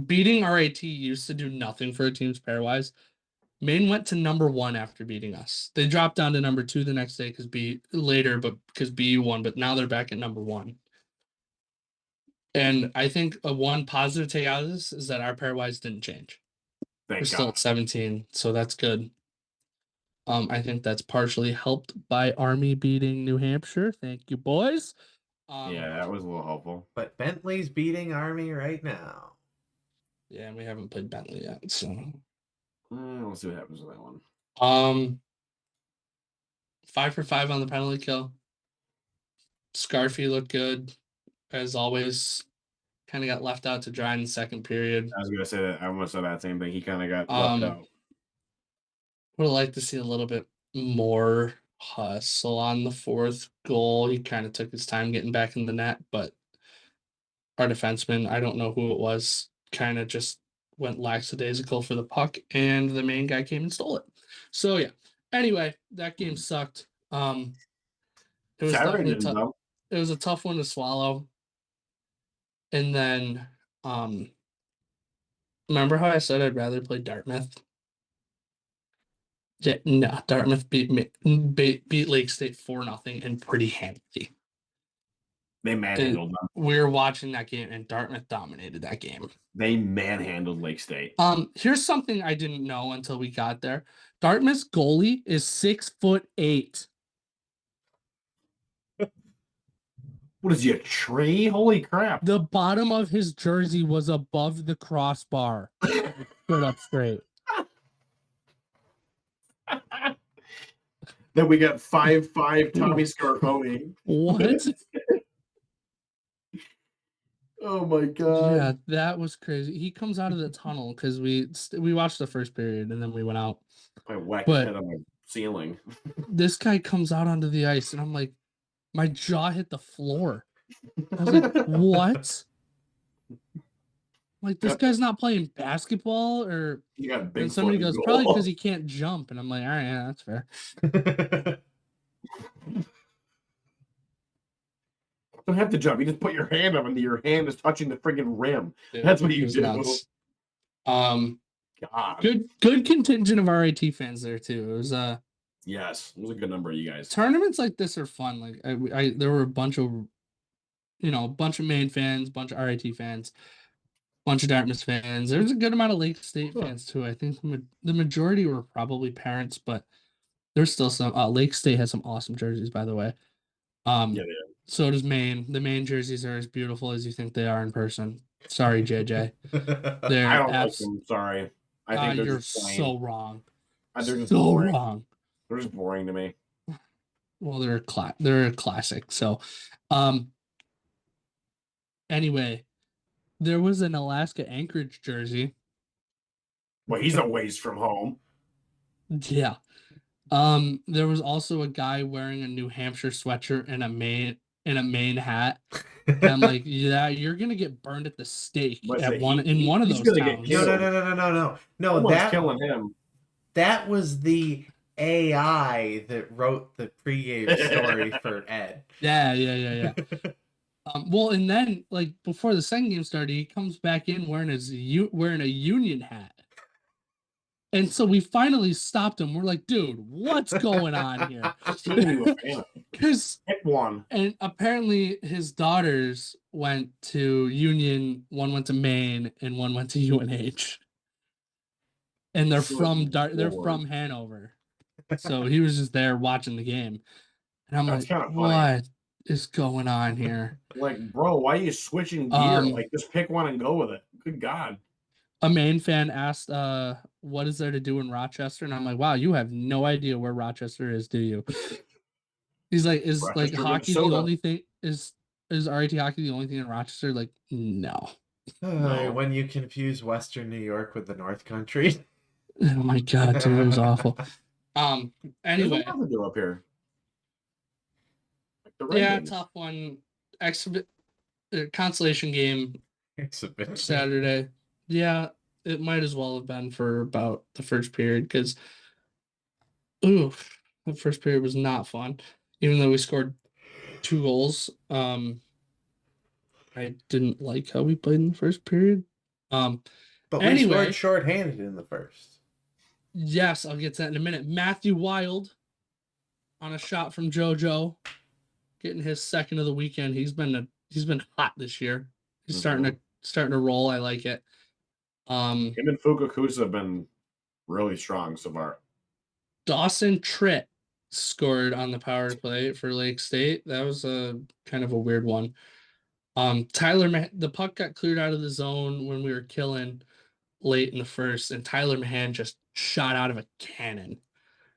Beating RAT used to do nothing for a team's pairwise. Maine went to number 1 after beating us. They dropped down to number 2 the next day because BU won, but now they're back at number 1. And I think one positive take out of this is that our pairwise didn't change. We're Thank still God. at 17, so that's good. I think that's partially helped by Army beating New Hampshire. Thank you, boys. Yeah, that was a little helpful. But Bentley's beating Army right now. Yeah, and we haven't played Bentley yet, so We'll see what happens with that one. 5 for 5 on the penalty kill. Scarfy looked good, as always. Kind of got left out to dry in the second period. I was gonna say that. I almost said that same thing. He kind of got left out. Would have liked to see a little bit more hustle on the fourth goal. He kind of took his time getting back in the net, but our defenseman, I don't know who it was, kind of just went lackadaisical for the puck, and the main guy came and stole it. So yeah. Anyway, that game sucked. It was Saturday definitely didn't, tough. though. It was a tough one to swallow. And then, remember how I said I'd rather play Dartmouth? Yeah, no, Dartmouth beat Lake State 4-0 and pretty handily. They manhandled them. We were watching that game, and Dartmouth dominated that game. They manhandled Lake State. Here's something I didn't know until we got there. Dartmouth's goalie is 6'8". What is he, a tree? Holy crap! The bottom of his jersey was above the crossbar. Stood up straight. Then we got 5'5" Tommy Scarponi. What? Oh my god! Yeah, that was crazy. He comes out of the tunnel because we watched the first period and then we went out. I whacked But- his head on the ceiling. This guy comes out onto the ice and I'm like, my jaw hit the floor. I was like, what? Like, this guy's not playing basketball, or You got a big and somebody foot goes, goal. probably because he can't jump. And I'm like, all right, yeah, that's fair. Don't have to jump. You just put your hand up, and your hand is touching the friggin' rim. Dude, That's what it you was do. nuts. God. Good contingent of RAT fans there too. It was Yes, it was a good number of you guys. tournaments like this are fun. Like there were a bunch of Maine fans, bunch of RAT fans, bunch of Dartmouth fans. There was a good amount of Lake State fans too. I think the majority were probably parents, but there's still some. Lake State has some awesome jerseys, by the way. Yeah. So does Maine. The Maine jerseys are as beautiful as you think they are in person. Sorry, JJ. They're I don't like them. Sorry. I think they're you're just plain. so wrong. They're just So boring. wrong. They're just boring to me. Well, they're a classic. So, anyway, there was an Alaska Anchorage jersey. Well, he's a ways from home. Yeah. There was also a guy wearing a New Hampshire sweatshirt and a Maine hat. And I'm like, yeah, you're gonna get burned at the stake But at one of he's those gonna get towns. No, no, killed. no, no, no, no, no. No, Someone's killing him. that was the AI that wrote the pregame story for Ed. Yeah. Well, and then like before the second game started, he comes back in wearing wearing a Union hat. And so we finally stopped him. We're like, dude, what's going on here? What team are you a fan of? Because Pick one. and apparently his daughters went to Union, one went to Maine, and one went to UNH. And they're Good they're lord. from Hanover. So he was just there watching the game. And I'm That's like, kinda funny. what is going on here? Like, bro, why are you switching gear? Like, just pick one and go with it. Good God. A Maine fan asked, what is there to do in Rochester? And I'm like, wow, you have no idea where Rochester is, do you? He's like, is like Rochester, hockey the Minnesota. only thing? Is RAT hockey the only thing in Rochester? Like, no. No. When you confuse Western New York with the North Country. Oh my god, dude, it was awful. There's a Anyway, lot to do up here. Like the yeah, ratings. tough one. Consolation game Exhibition. Saturday. Yeah, it might as well have been for about the first period because, the first period was not fun. Even though we scored 2 goals, I didn't like how we played in the first period. But we Anyway, scored shorthanded in the first. yes, I'll get to that in a minute. Matthew Wild on a shot from JoJo, getting his second of the weekend. He's been hot this year. He's starting to roll. I like it. Him and Fukakusa have been really strong so far. Dawson Tritt scored on the power play for Lake State. That was a kind of a weird one. The puck got cleared out of the zone when we were killing late in the first, and Tyler Mahan just shot out of a cannon,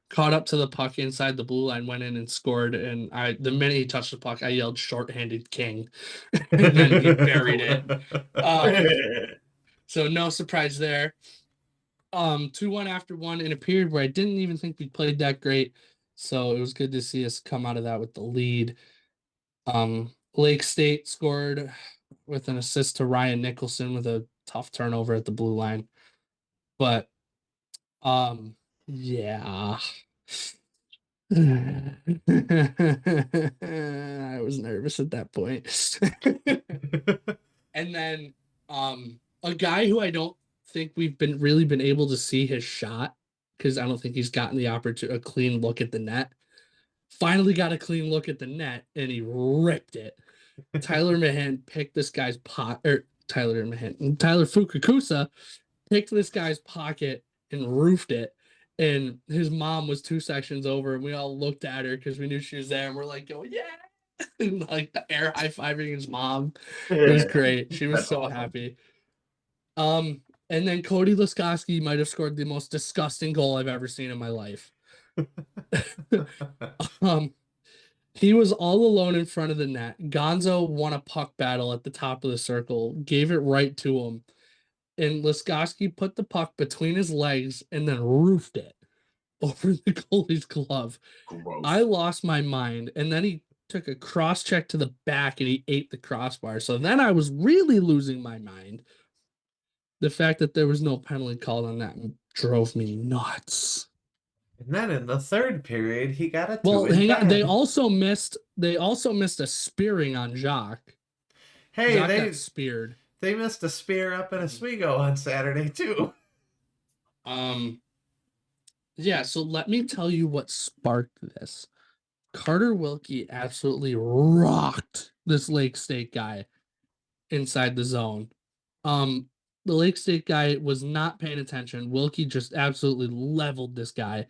caught up to the puck inside the blue line, went in and scored. And the minute he touched the puck, I yelled "short-handed king," and then he buried it. So no surprise there. 2-1 after one in a period where I didn't even think we played that great. So it was good to see us come out of that with the lead. Lake State scored with an assist to Ryan Nicholson with a tough turnover at the blue line. But yeah. I was nervous at that point. And then a guy who I don't think we've been able to see his shot, because I don't think he's gotten the opportunity a clean look at the net. Finally got a clean look at the net and he ripped it. Tyler Fukakusa picked this guy's pocket and roofed it. And his mom was 2 sections over, and we all looked at her because we knew she was there, and we're like, going, yeah. And like the air high-fiving his mom. It was great. She was That's so awesome. happy. And then Cody Laskoski might have scored the most disgusting goal I've ever seen in my life. He was all alone in front of the net. Gonzo won a puck battle at the top of the circle, gave it right to him, and Laskoski put the puck between his legs and then roofed it over the goalie's glove. Gross. I lost my mind, and then he took a cross check to the back and he ate the crossbar. So then I was really losing my mind. The fact that there was no penalty called on that drove me nuts. And then in the third period, he got a 2 Well, and hang on. 10. They also missed a spearing on Jacques. Hey, Jacques got speared. They missed a spear up in Oswego on Saturday too. Yeah, so let me tell you what sparked this. Carter Wilkie absolutely rocked this Lake State guy inside the zone. The Lake State guy was not paying attention. Wilkie just absolutely leveled this guy.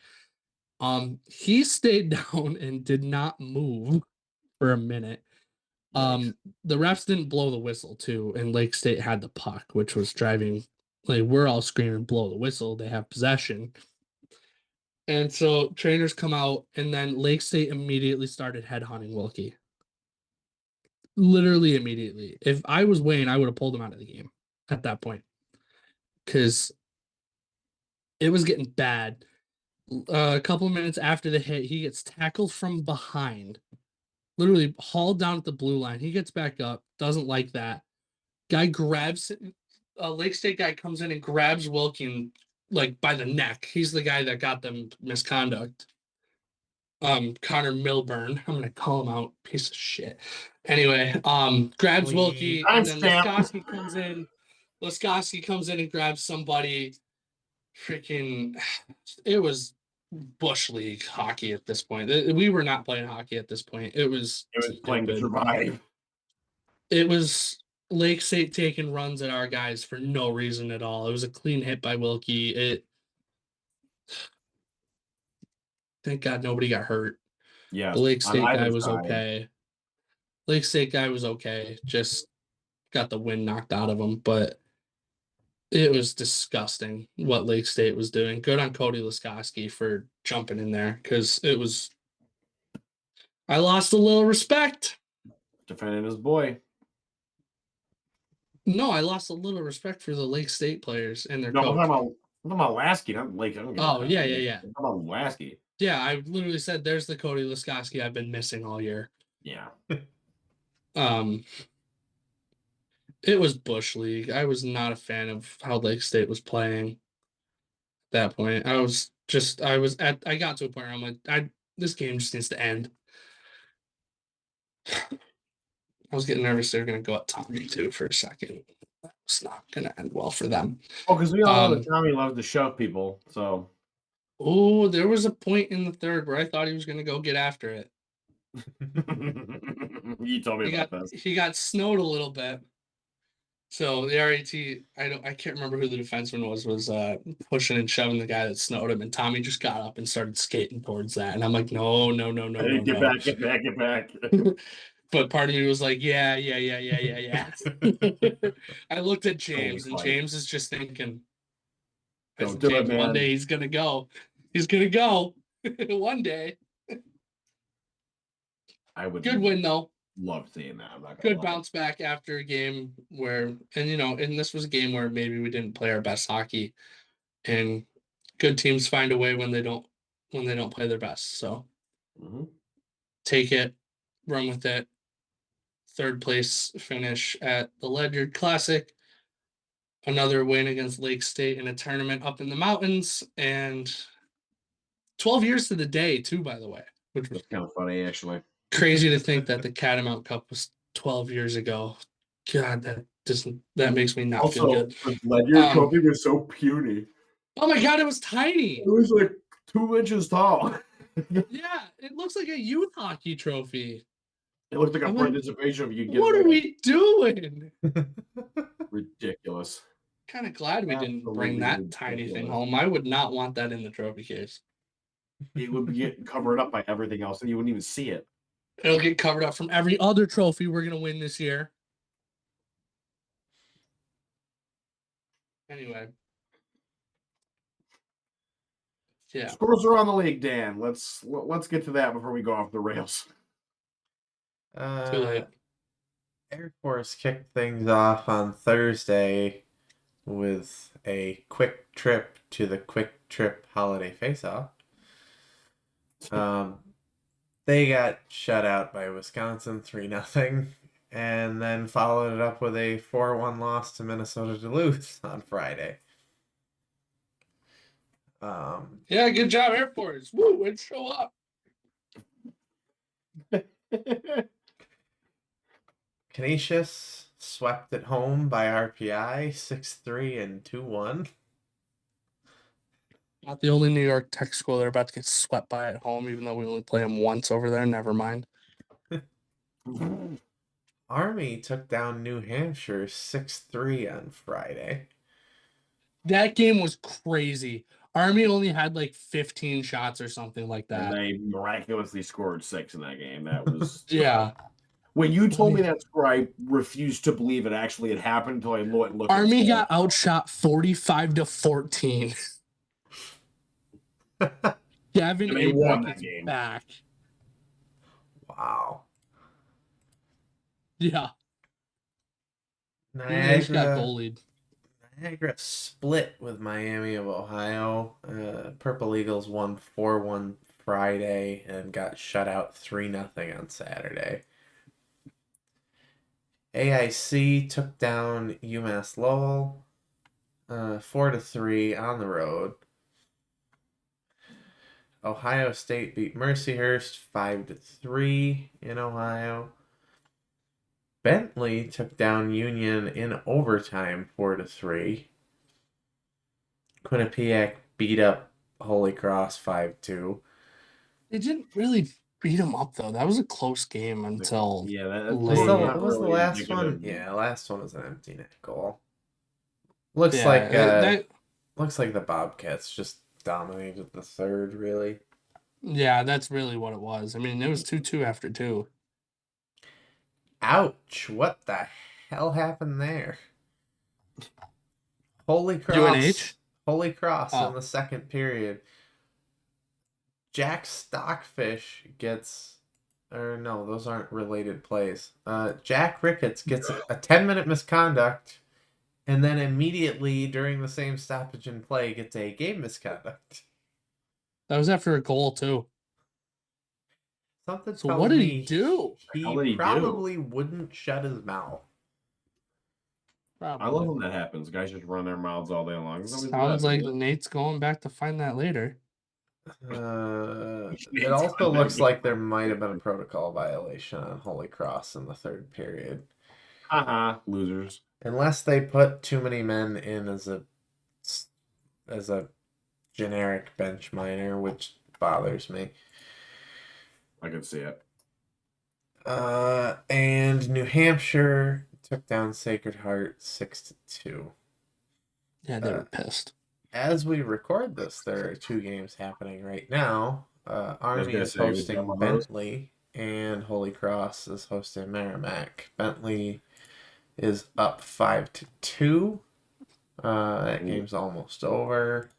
He stayed down and did not move for a minute. Nice. The refs didn't blow the whistle too, and Lake State had the puck, which was driving. Like, we're all screaming, blow the whistle. They have possession. And so trainers come out, and then Lake State immediately started headhunting Wilkie. Literally immediately. If I was Wayne, I would have pulled him out of the game at that point, because it was getting bad. A couple of minutes after the hit, he gets tackled from behind, literally hauled down at the blue line. He gets back up, doesn't like that. Guy grabs a Lake State guy comes in and grabs Wilkie like by the neck. He's the guy that got them misconduct. Connor Milburn. I'm gonna call him out, piece of shit. Anyway, grabs Wilkie, and then Timestamp. Laskowski comes in. Laskowski comes in and grabs somebody. Freaking, it was Bush League hockey at this point. We were not playing hockey at this point. It was playing to survive. It was Lake State taking runs at our guys for no reason at all. It was a clean hit by Wilkie. Thank God nobody got hurt. Yeah, The Lake on State guy either was side. okay. Lake State guy was okay. Just got the wind knocked out of him, but it was disgusting what Lake State was doing. Good on Cody Laskowski for jumping in there because it was. I lost a little respect. Defending his boy. No, I lost a little respect for the Lake State players and their No, coach. I'm talking about Lasky, not Lake. I don't give a Oh, crap. yeah. I'm talking about Lasky. Yeah, I literally said there's the Cody Laskowski I've been missing all year. Yeah. It was Bush League. I was not a fan of how Lake State was playing at that point. I got to a point where I'm like, this game just needs to end. I was getting nervous they were gonna go at Tommy too for a second. That was not gonna end well for them. Oh, because we all know that Tommy loves to shove people, so. Oh, there was a point in the third where I thought he was gonna go get after it. You told me about this. He got snowed a little bit. So the RAT, I can't remember who the defenseman was pushing and shoving the guy that snowed him, and Tommy just got up and started skating towards that, and I'm like, no. Get back. But part of me was like, yeah. I looked at James, and James is just thinking, Don't do it, man. One day he's gonna go. He's gonna go. One day. I would. Good win though. Love seeing that. I'm not gonna Good lie. bounce back after a game where, and this was a game where maybe we didn't play our best hockey, and good teams find a way when they don't play their best. So take it, run with it. Third place finish at the Ledyard Classic. Another win against Lake State in a tournament up in the mountains, and 12 years to the day too, by the way, which was kind of funny actually. Crazy to think that the Catamount Cup was 12 years ago. God, that makes me not feel good. The Ledyard trophy was so puny. Oh my God, it was tiny. It was like 2 inches tall. Yeah, it looks like a youth hockey trophy. It looked like a participation of you. What are we doing? Ridiculous. Kind of glad we didn't bring that tiny thing home. I would not want that in the trophy case. It would get covered up by everything else, and you wouldn't even see it. It'll get covered up from every other trophy we're going to win this year. Anyway. Yeah. Scores are on the league, Dan. Let's get to that before we go off the rails. Too late. Air Force kicked things off on Thursday with a quick trip to the Quick Trip Holiday Face-Off. They got shut out by Wisconsin 3-0, and then followed it up with a 4-1 loss to Minnesota Duluth on Friday. Yeah, good job, Air Force. Woo, way to show up. Canisius swept at home by RPI 6-3 and 2-1. Not the only New York Tech school they're about to get swept by at home, even though we only play them once over there. Never mind. Army took down New Hampshire 6-3 on Friday. That game was crazy. Army only had like 15 shots or something like that. And they miraculously scored 6 in that game. That was yeah. When you told me that score, I refused to believe it actually had happened until I looked. Army got outshot 45-14. Gavin Abreck is back. Wow. Yeah. Niagara got goalied. Niagara split with Miami of Ohio. Purple Eagles won 4-1 Friday and got shut out 3-0 on Saturday. AIC took down UMass Lowell 4-3 on the road. Ohio State beat Mercyhurst 5-3 in Ohio. Bentley took down Union in overtime 4-3. Quinnipiac beat up Holy Cross 5-2. They didn't really beat them up though. That was a close game until Yeah, that's late. not Was the really last one? indicative. Yeah, last one was an empty net goal. Looks Yeah, like that looks like the Bobcats just dominated the third, really. yeah, that's really what it was. I mean, it was 2-2 after 2. Ouch! What the hell happened there? Holy Cross. UNH? Holy Cross Oh. in the second period. Jack Stockfish gets, or no, those aren't related plays. Jack Ricketts gets a 10-minute misconduct, and then immediately during the same stoppage in play gets a game misconduct. That was after a goal too. Something So tells what did me he do? How did he he do? probably wouldn't shut his mouth. Probably. I love when that happens. Guys just run their mouths all day long. Sounds like Nate's going back to find that later. It also looks like there might have been a protocol violation on Holy Cross in the third period. Losers. Unless they put too many men in as a generic bench minor, which bothers me. I can see it. And New Hampshire took down Sacred Heart 6-2. Yeah, they were pissed. As we record this, there are 2 games happening right now. Army is hosting Bentley, and Holy Cross is hosting Merrimack. Bentley is up 5-2. That game's almost over.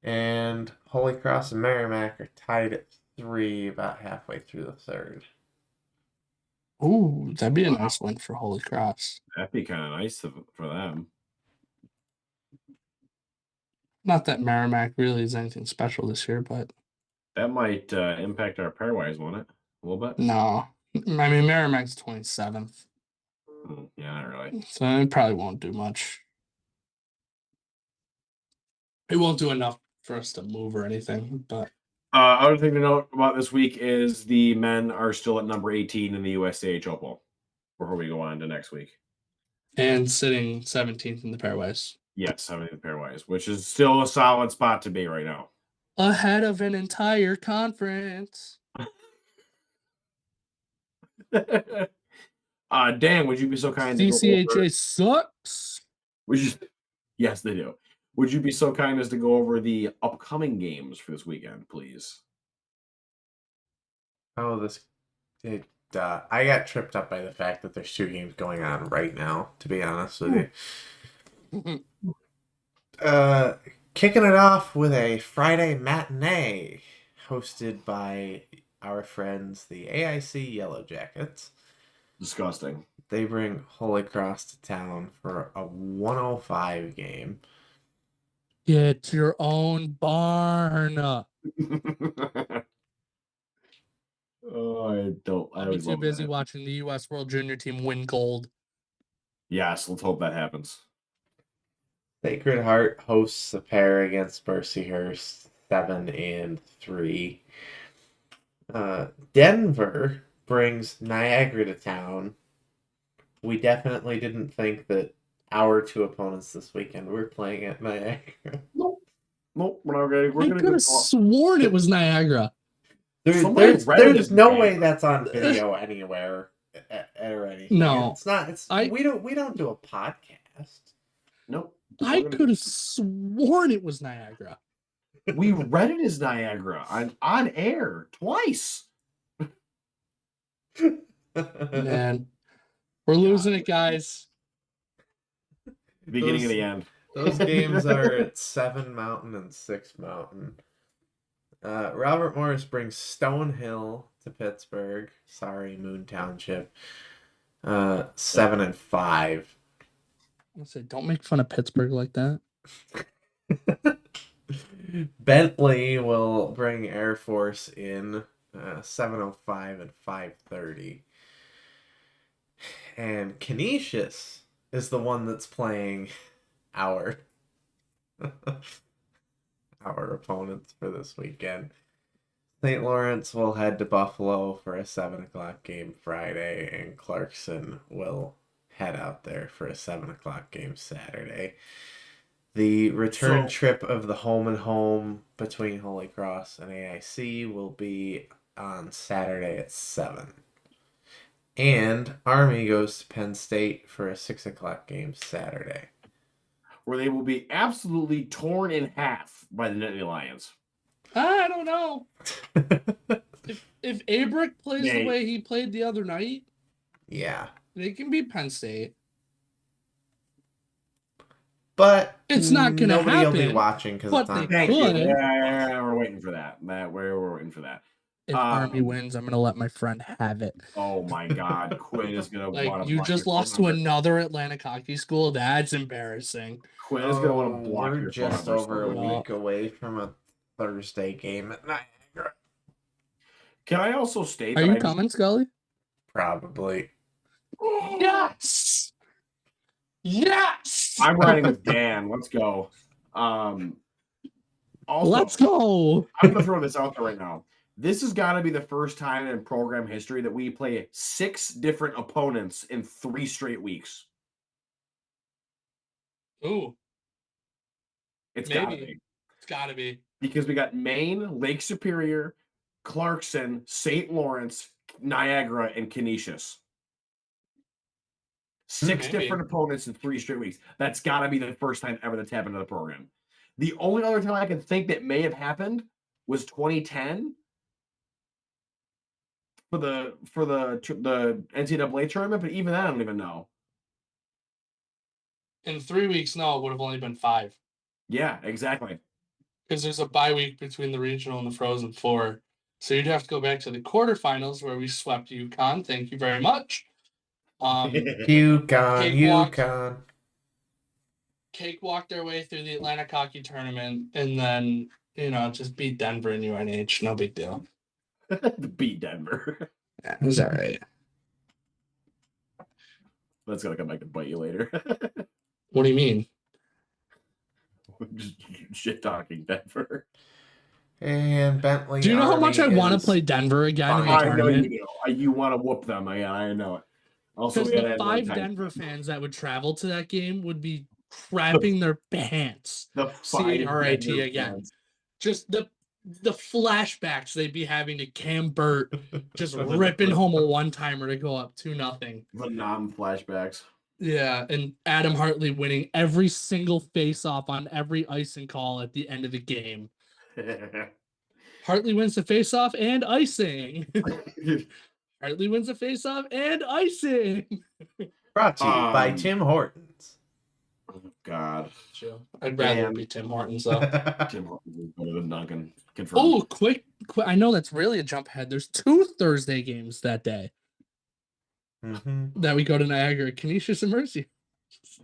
And Holy Cross and Merrimack are tied at 3, about halfway through the third. Ooh, that'd be a nice win for Holy Cross. That'd be kind of nice for them. Not that Merrimack really is anything special this year, but that might impact our pairwise, won't it? A little bit. No, I mean Merrimack's 27th. Yeah, not really. So it probably won't do much. It won't do enough for us to move or anything, but other thing to note about this week is the men are still at number 18 in the USAHL poll before we go on to next week. And sitting 17th in the pairwise. Yes, 17th pairwise, which is still a solid spot to be right now. Ahead of an entire conference. Dan, would you be so kind to CCHA sucks. Yes, they do. Would you be so kind as to go over the upcoming games for this weekend, please? Oh, I got tripped up by the fact that there's 2 games going on right now, to be honest with you. Kicking it off with a Friday matinee hosted by our friends, the AIC Yellow Jackets. Disgusting. They bring Holy Cross to town for a 105 game. Get your own barn. Oh, I don't. I'll be too busy watching the U.S. World Junior team win gold. Yes, let's hope that happens. Sacred Heart hosts a pair against Mercyhurst 7-3. Denver brings Niagara to town. We definitely didn't think that our 2 opponents this weekend were playing at Niagara. Nope, we're not ready. I could have sworn it was Niagara. There's no way that's on video anywhere or anything. No, it's not. We don't do a podcast. Nope. I could have sworn it was Niagara. We read it as Niagara on air twice. Man, we're losing it, guys. Beginning of the end. Those games are at 7 Mountain and 6 Mountain. Robert Morris brings Stonehill to Pittsburgh. Sorry, Moon Township. 7-5. I say, don't make fun of Pittsburgh like that. Bentley will bring Air Force in 7:05 and 5:30. And Canisius is the one that's playing our our opponents for this weekend. St. Lawrence will head to Buffalo for a 7:00 game Friday, and Clarkson will head out there for a 7:00 game Saturday. The return trip of the home and home between Holy Cross and AIC will be on Saturday at 7. And Army goes to Penn State for a 6:00 game Saturday, where they will be absolutely torn in half by the Nittany Lions. I don't know. If Abrick plays the way he played the other night, yeah, they can beat Penn State. but it's not going to happen. Nobody will be watching because it's on. Thank you. Yeah, we're waiting for that. We're waiting for that. If Army wins, I'm going to let my friend have it. Oh my God, Quinn is going to want to. You just lost to another Atlantic hockey school. That's embarrassing. Quinn is going to want to block We're your just over a week away from a Thursday game at Niagara. Can I also state? Are you coming, Scully? Probably. Yes. Yes. I'm riding with Dan. Let's go. Also, let's go. I'm going to throw this out there right now. This has got to be the first time in program history that we play 6 different opponents in 3 straight weeks. Ooh. It's got to be. It's got to be. Because we got Maine, Lake Superior, Clarkson, St. Lawrence, Niagara, and Canisius. 6 different opponents in 3 straight weeks. That's got to be the first time ever that's happened to the program. The only other time I can think that may have happened was 2010 for the NCAA tournament, but even that I don't even know. In 3 weeks, no, it would have only been 5. Yeah, exactly. Because there's a bye week between the regional and the Frozen Four. So you'd have to go back to the quarterfinals where we swept UConn. Thank you very much. UConn. Cakewalked their way through the Atlantic Hockey Tournament and then, just beat Denver and UNH. No big deal. Beat Denver. Yeah, it was all right. That's going to come back and bite you later. What do you mean? Just shit talking Denver. And Bentley. Do you know how much I want to play Denver again in the tournament? I know you do. You want to whoop them. I know it. Also, because the 5 Denver fans that would travel to that game would be crapping their pants. Seeing RIT again. Fans. Just the flashbacks they'd be having to Cam Burt just ripping home a one-timer to go up 2-0. The non-flashbacks. Yeah, and Adam Hartley winning every single face-off on every icing call at the end of the game. Hartley wins the face-off and icing. Hartley wins the face-off and icing. Brought to you by Tim Hortons. Oh, God. I'd rather be Tim Hortons, though. Tim Hortons is better than Duncan. Confirmed. Oh, quick. I know that's really a jump ahead. There's 2 Thursday games that day. Mm-hmm. That we go to Niagara, Canisius and Mercy.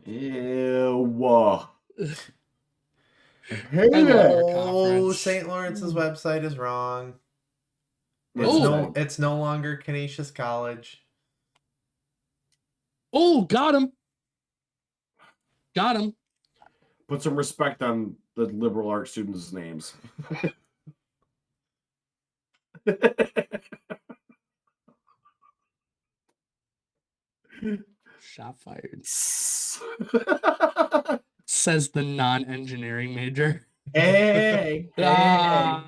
Ew. Oh, St. Lawrence's website is wrong. It's no longer Canisius College. Oh, got him. Got him. Put some respect on the liberal arts students' names. Shot fired. Says the non-engineering major. Hey. I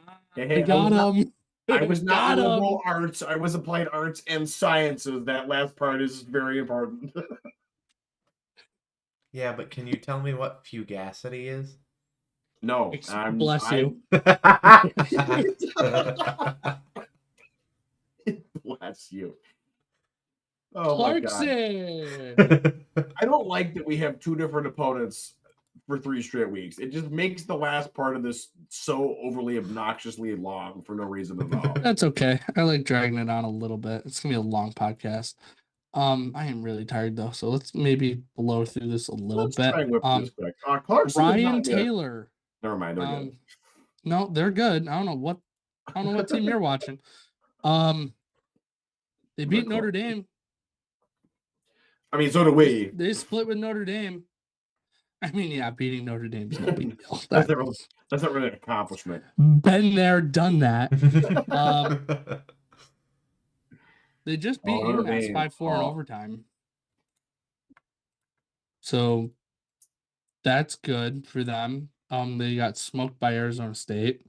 got him. I was not liberal arts. I was applied arts and sciences. That last part is very important. Yeah, but can you tell me what fugacity is? No. Bless you. Bless you. Oh, Clarkson. My God. I don't like that we have 2 different opponents for 3 straight weeks. It just makes the last part of this so overly obnoxiously long for no reason at all. That's okay. I like dragging it on a little bit. It's going to be a long podcast. I am really tired though, so let's maybe blow through this a little Let's bit. try and whip through this quick. Clarkson is Ryan not good. Taylor. Never mind, they're good. No, they're good. I don't know what team you're watching. They beat Notre Dame. I mean, so do we. They split with Notre Dame. I mean, yeah, beating Notre Dame's no big deal. That's not really an accomplishment. Been there, done that. They just beat Notre UMass Dame. 5-4 in overtime. So that's good for them. They got smoked by Arizona State.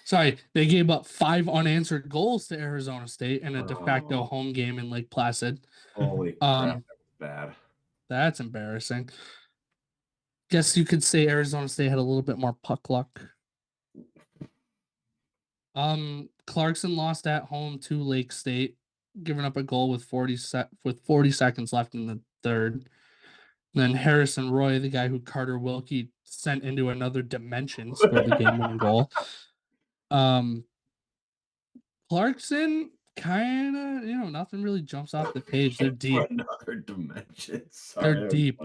Sorry, they gave up 5 unanswered goals to Arizona State in a de facto home game in Lake Placid. Holy crap, that was bad. That's embarrassing. Guess you could say Arizona State had a little bit more puck luck. Clarkson lost at home to Lake State, giving up a goal with 40 seconds left in the third. And then Harrison Roy, the guy who Carter Wilkie sent into another dimension, scored the game-winning goal. Clarkson kind of, nothing really jumps off the page. They're deep. Another dimension. Sorry, They're deep.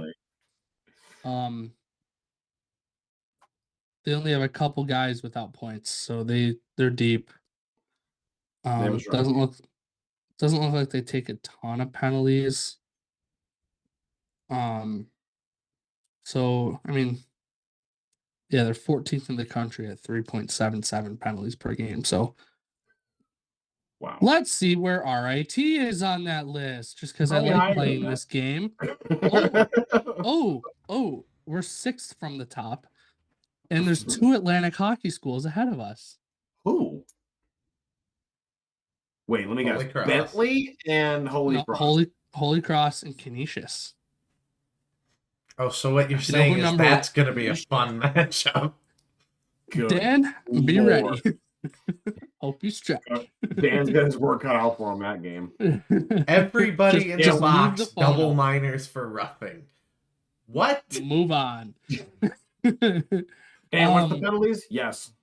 They only have a couple guys without points, so they're deep. Doesn't look like they take a ton of penalties. So I mean, yeah, they're 14th in the country at 3.77 penalties per game. So wow. Let's see where RIT is on that list, just because I like playing this game. Oh, we're 6th from the top, and there's 2 Atlantic hockey schools ahead of us. Who? Wait, let me guess. Cross. Bentley and Holy Cross. Holy Cross and Canisius. Oh, so what you're saying is that's going to be a fun matchup. Good Dan, be ready. Hope you stretch. Dan's got his work cut out for him that game. Everybody in the box, double minors for roughing. What? Move on. Dan, what's the penalties? Yes.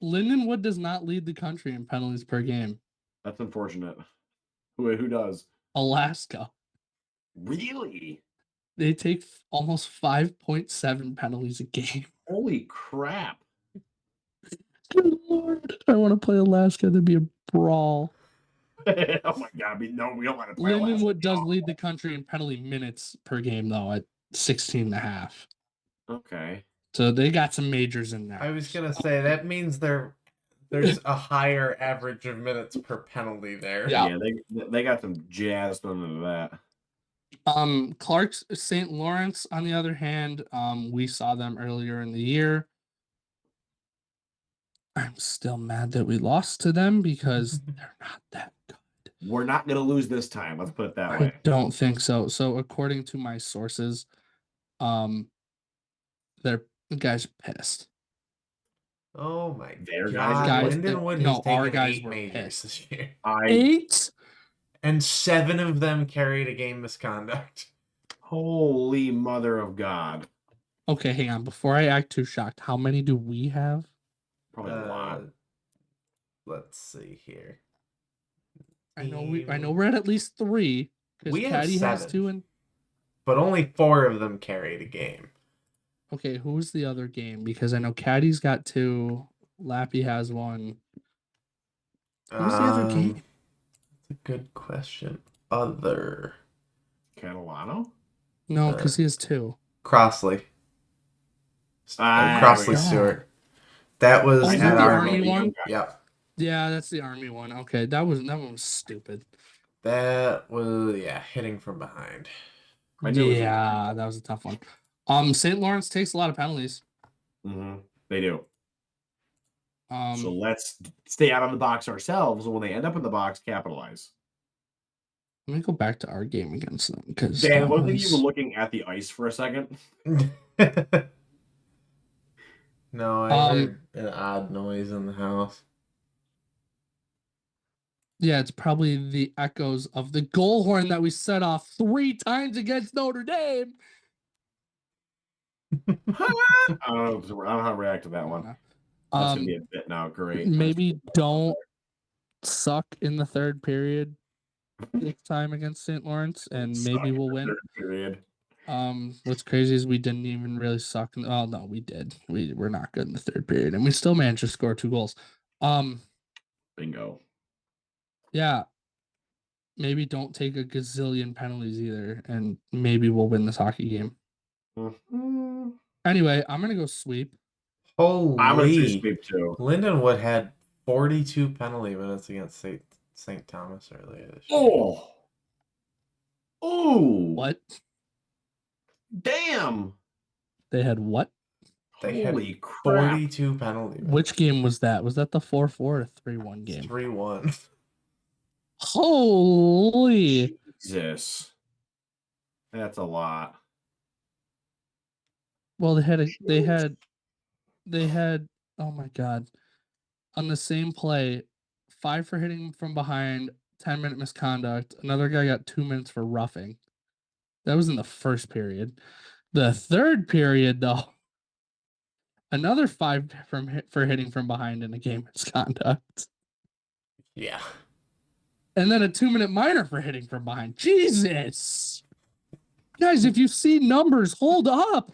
Lindenwood does not lead the country in penalties per game. That's unfortunate. Who does? Alaska. Really? They take almost 5.7 penalties a game. Holy crap. Good Lord. I want to play Alaska. That'd be a brawl. Oh my God. We don't want to play Lindenwood Alaska. does lead the country in penalty minutes per game, though, at 16.5. Okay. So they got some majors in there. I was going to say, that means there's a higher average of minutes per penalty there. Yeah, they got some jazz done into that. Clark's St. Lawrence, on the other hand, we saw them earlier in the year. I'm still mad that we lost to them because they're not that good. We're not going to lose this time. Let's put it that way. I don't think so. So according to my sources, the guys are pissed. Oh my God. Lindenwood has taken 8 majors this year. 8? And 7 of them carried a game misconduct. Holy mother of God. Okay, hang on. Before I act too shocked, how many do we have? Probably a lot. Let's see here. I know we're at least 3. We have Caddy 7, has 2 but only 4 of them carried a game. Okay, who's the other game? Because I know Caddy's got 2, Lappy has 1. Who's the other game? That's a good question. Other Catalano? No, because he has 2. Crossley. Crossley Stewart. That was at the Army one. Yep. Yeah, that's the Army one. Okay, that one was stupid. That was hitting from behind. Yeah, that was a tough one. St. Lawrence takes a lot of penalties. Mm-hmm. They do. So let's stay out of the box ourselves, and when they end up in the box, capitalize. Let me go back to our game against them because Dan, one thing you were looking at the ice for a second. No, I heard an odd noise in the house. Yeah, it's probably the echoes of the goal horn that we set off 3 times against Notre Dame. I don't know how to react to that one. That's gonna be a bit now. Great. Maybe don't suck in the third period this time against St. Lawrence, and maybe we'll win. Period. What's crazy is we didn't even really suck. Oh no, we did. We're not good in the third period, and we still managed to score 2 goals. Bingo. Yeah. Maybe don't take a gazillion penalties either, and maybe we'll win this hockey game. Mm-hmm. Anyway, I'm gonna go sweep. Holy. I'm gonna say sweep too. Lindenwood had 42 penalty minutes against St. Thomas earlier this year. Oh, What? Damn! They had what? They had Holy crap! 42 penalty minutes. Which game was that? Was that the 4-4 or 3-1 game? 3-1. Holy! Jesus, that's a lot. Well, they had. Oh my god! On the same play, 5 for hitting from behind, 10-minute misconduct. Another guy got 2 minutes for roughing. That was in the first period. The third period, though, another 5 for hitting from behind in a game misconduct. Yeah. And then a 2-minute minor for hitting from behind. Jesus! Guys, if you see numbers, hold up.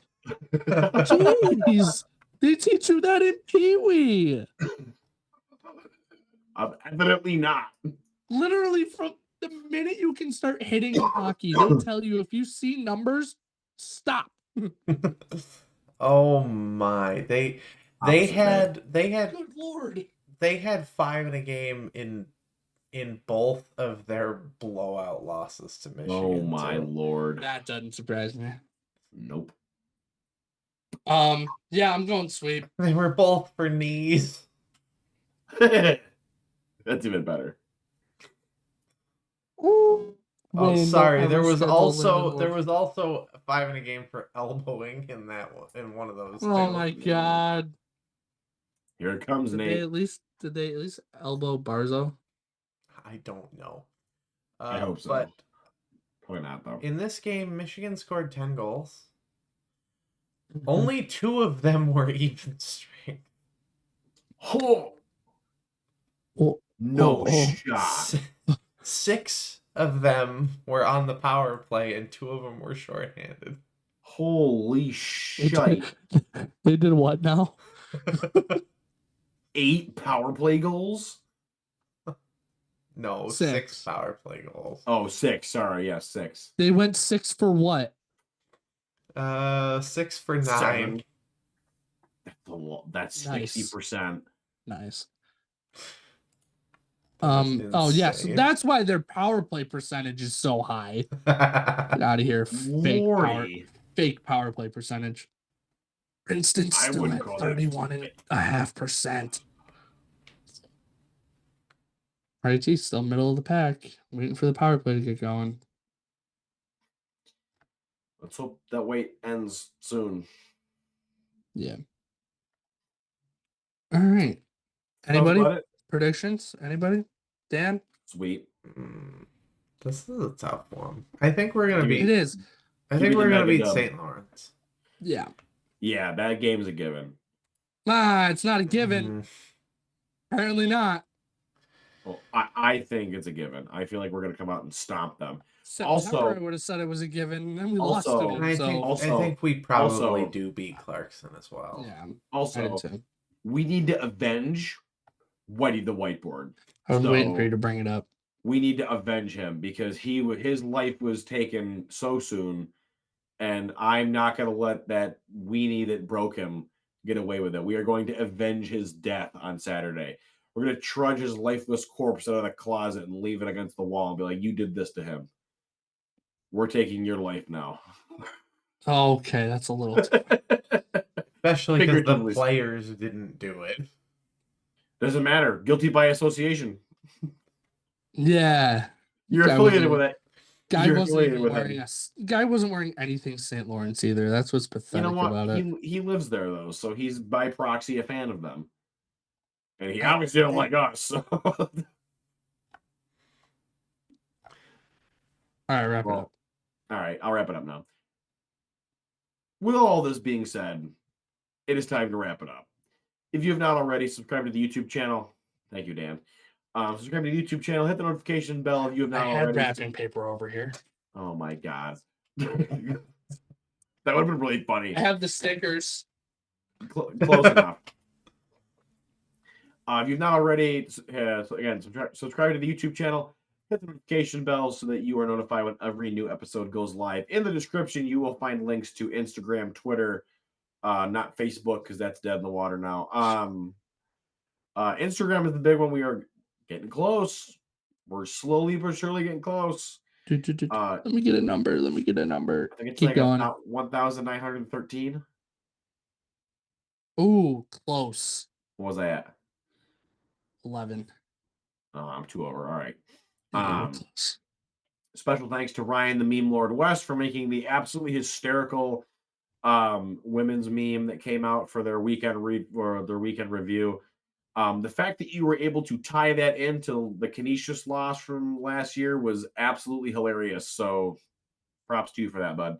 Jeez. They teach you that in Pee Wee. Evidently not. Literally, from the minute you can start hitting in hockey, they tell you if you see numbers, stop. Oh my. They had Good Lord. they had 5 in a game in both of their blowout losses to Michigan. Oh my too. Lord. That doesn't surprise me. Nope. Yeah, I'm going sweep. They were both for knees. That's even better. Ooh. Oh, Wayne, sorry. don't There ever was schedule also 5 in a game for elbowing in one of those. Oh too. my god. Here it comes, Did Nate. they at least elbow Barzo? I don't know. I hope so. But Probably not, though. in this game, Michigan scored 10 goals. Mm-hmm. Only 2 of them were even strength. Oh, Oh, no oh. shot. 6 of them were on the power play, and 2 of them were shorthanded. Holy shite. They did what now? 8 power play goals? No, 6. 6 power play goals. Oh, 6. Sorry, yeah, 6. They went 6 for what? 6 for 9. 7. That's Nice. 60%. Nice. That's Yeah, so insane. that's why their power play percentage is so high. Get out of here. Fake power play percentage. Princeton's I still wouldn't at call that 31.5%. RIT still middle of the pack, waiting for the power play to get going. Let's hope that wait ends soon. Yeah. All right. Anybody? Predictions? Anybody? Dan? Sweet. This is a tough one. I think we're gonna beat. It is. I think we're gonna beat dub. St. Lawrence. Yeah. Yeah, that game's a given. It's not a given. Apparently not. Well, I think it's a given. I feel like we're gonna come out and stomp them. September, I would have said it was a given, and then we lost to them. I think we probably also, do beat Clarkson as well. Yeah. Also, we need to avenge Whitey the Whiteboard. I was waiting for you to bring it up. We need to avenge him because his life was taken so soon, and I'm not going to let that weenie that broke him get away with it. We are going to avenge his death on Saturday. We're going to trudge his lifeless corpse out of the closet and leave it against the wall and be like, you did this to him. We're taking your life now. Okay, that's a little Especially because the players didn't do it. Doesn't matter. Guilty by association. Yeah. You're affiliated with it. Guy wasn't wearing anything St. Lawrence either. That's what's pathetic about it. He lives there though, so he's by proxy a fan of them. And he obviously don't like us. So. All right, wrap it up. All right, I'll wrap it up now. With all this being said, it is time to wrap it up. If you have not already, subscribe to the YouTube channel. Thank you, Dan. Subscribe to the YouTube channel. Hit the notification bell if you have I not had already. wrapping paper over here. Oh my god. That would have been really funny. I have the stickers. Close enough. If you've not already, again, subscribe to the YouTube channel. Hit the notification bell so that you are notified when every new episode goes live. In the description, you will find links to Instagram, Twitter, not Facebook because that's dead in the water now. Instagram is the big one. We are getting close. We're slowly but surely getting close. Let me get a number. Let me get a number. I think it's Keep like going. 1,913. Ooh, close. What was I at? 11. Oh, I'm 2 over. All right. Yeah, we're close. Special thanks to Ryan, the Meme Lord West, for making the absolutely hysterical women's meme that came out for their weekend review. The fact that you were able to tie that into the Canisius loss from last year was absolutely hilarious. So props to you for that, bud.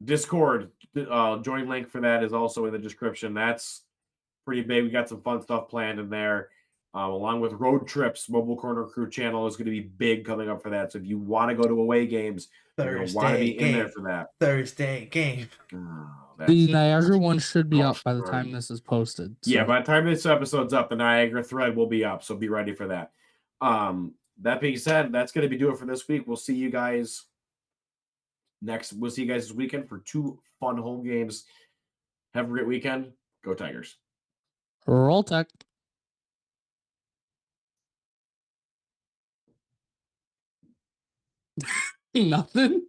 Discord, join link for that is also in the description. That's pretty big. We got some fun stuff planned in there. Along with road trips, Mobile Corner Crew channel is going to be big coming up for that. So if you want to go to away games, you're going to want to be in there for that. Thursday game. The Niagara one should be up by the time this is posted. So. Yeah, by the time this episode's up, the Niagara thread will be up. So be ready for that. That being said, that's going to be doing it for this week. We'll see you guys We'll see you guys this weekend for 2 fun home games. Have a great weekend. Go Tigers. Roll Tech. Nothing.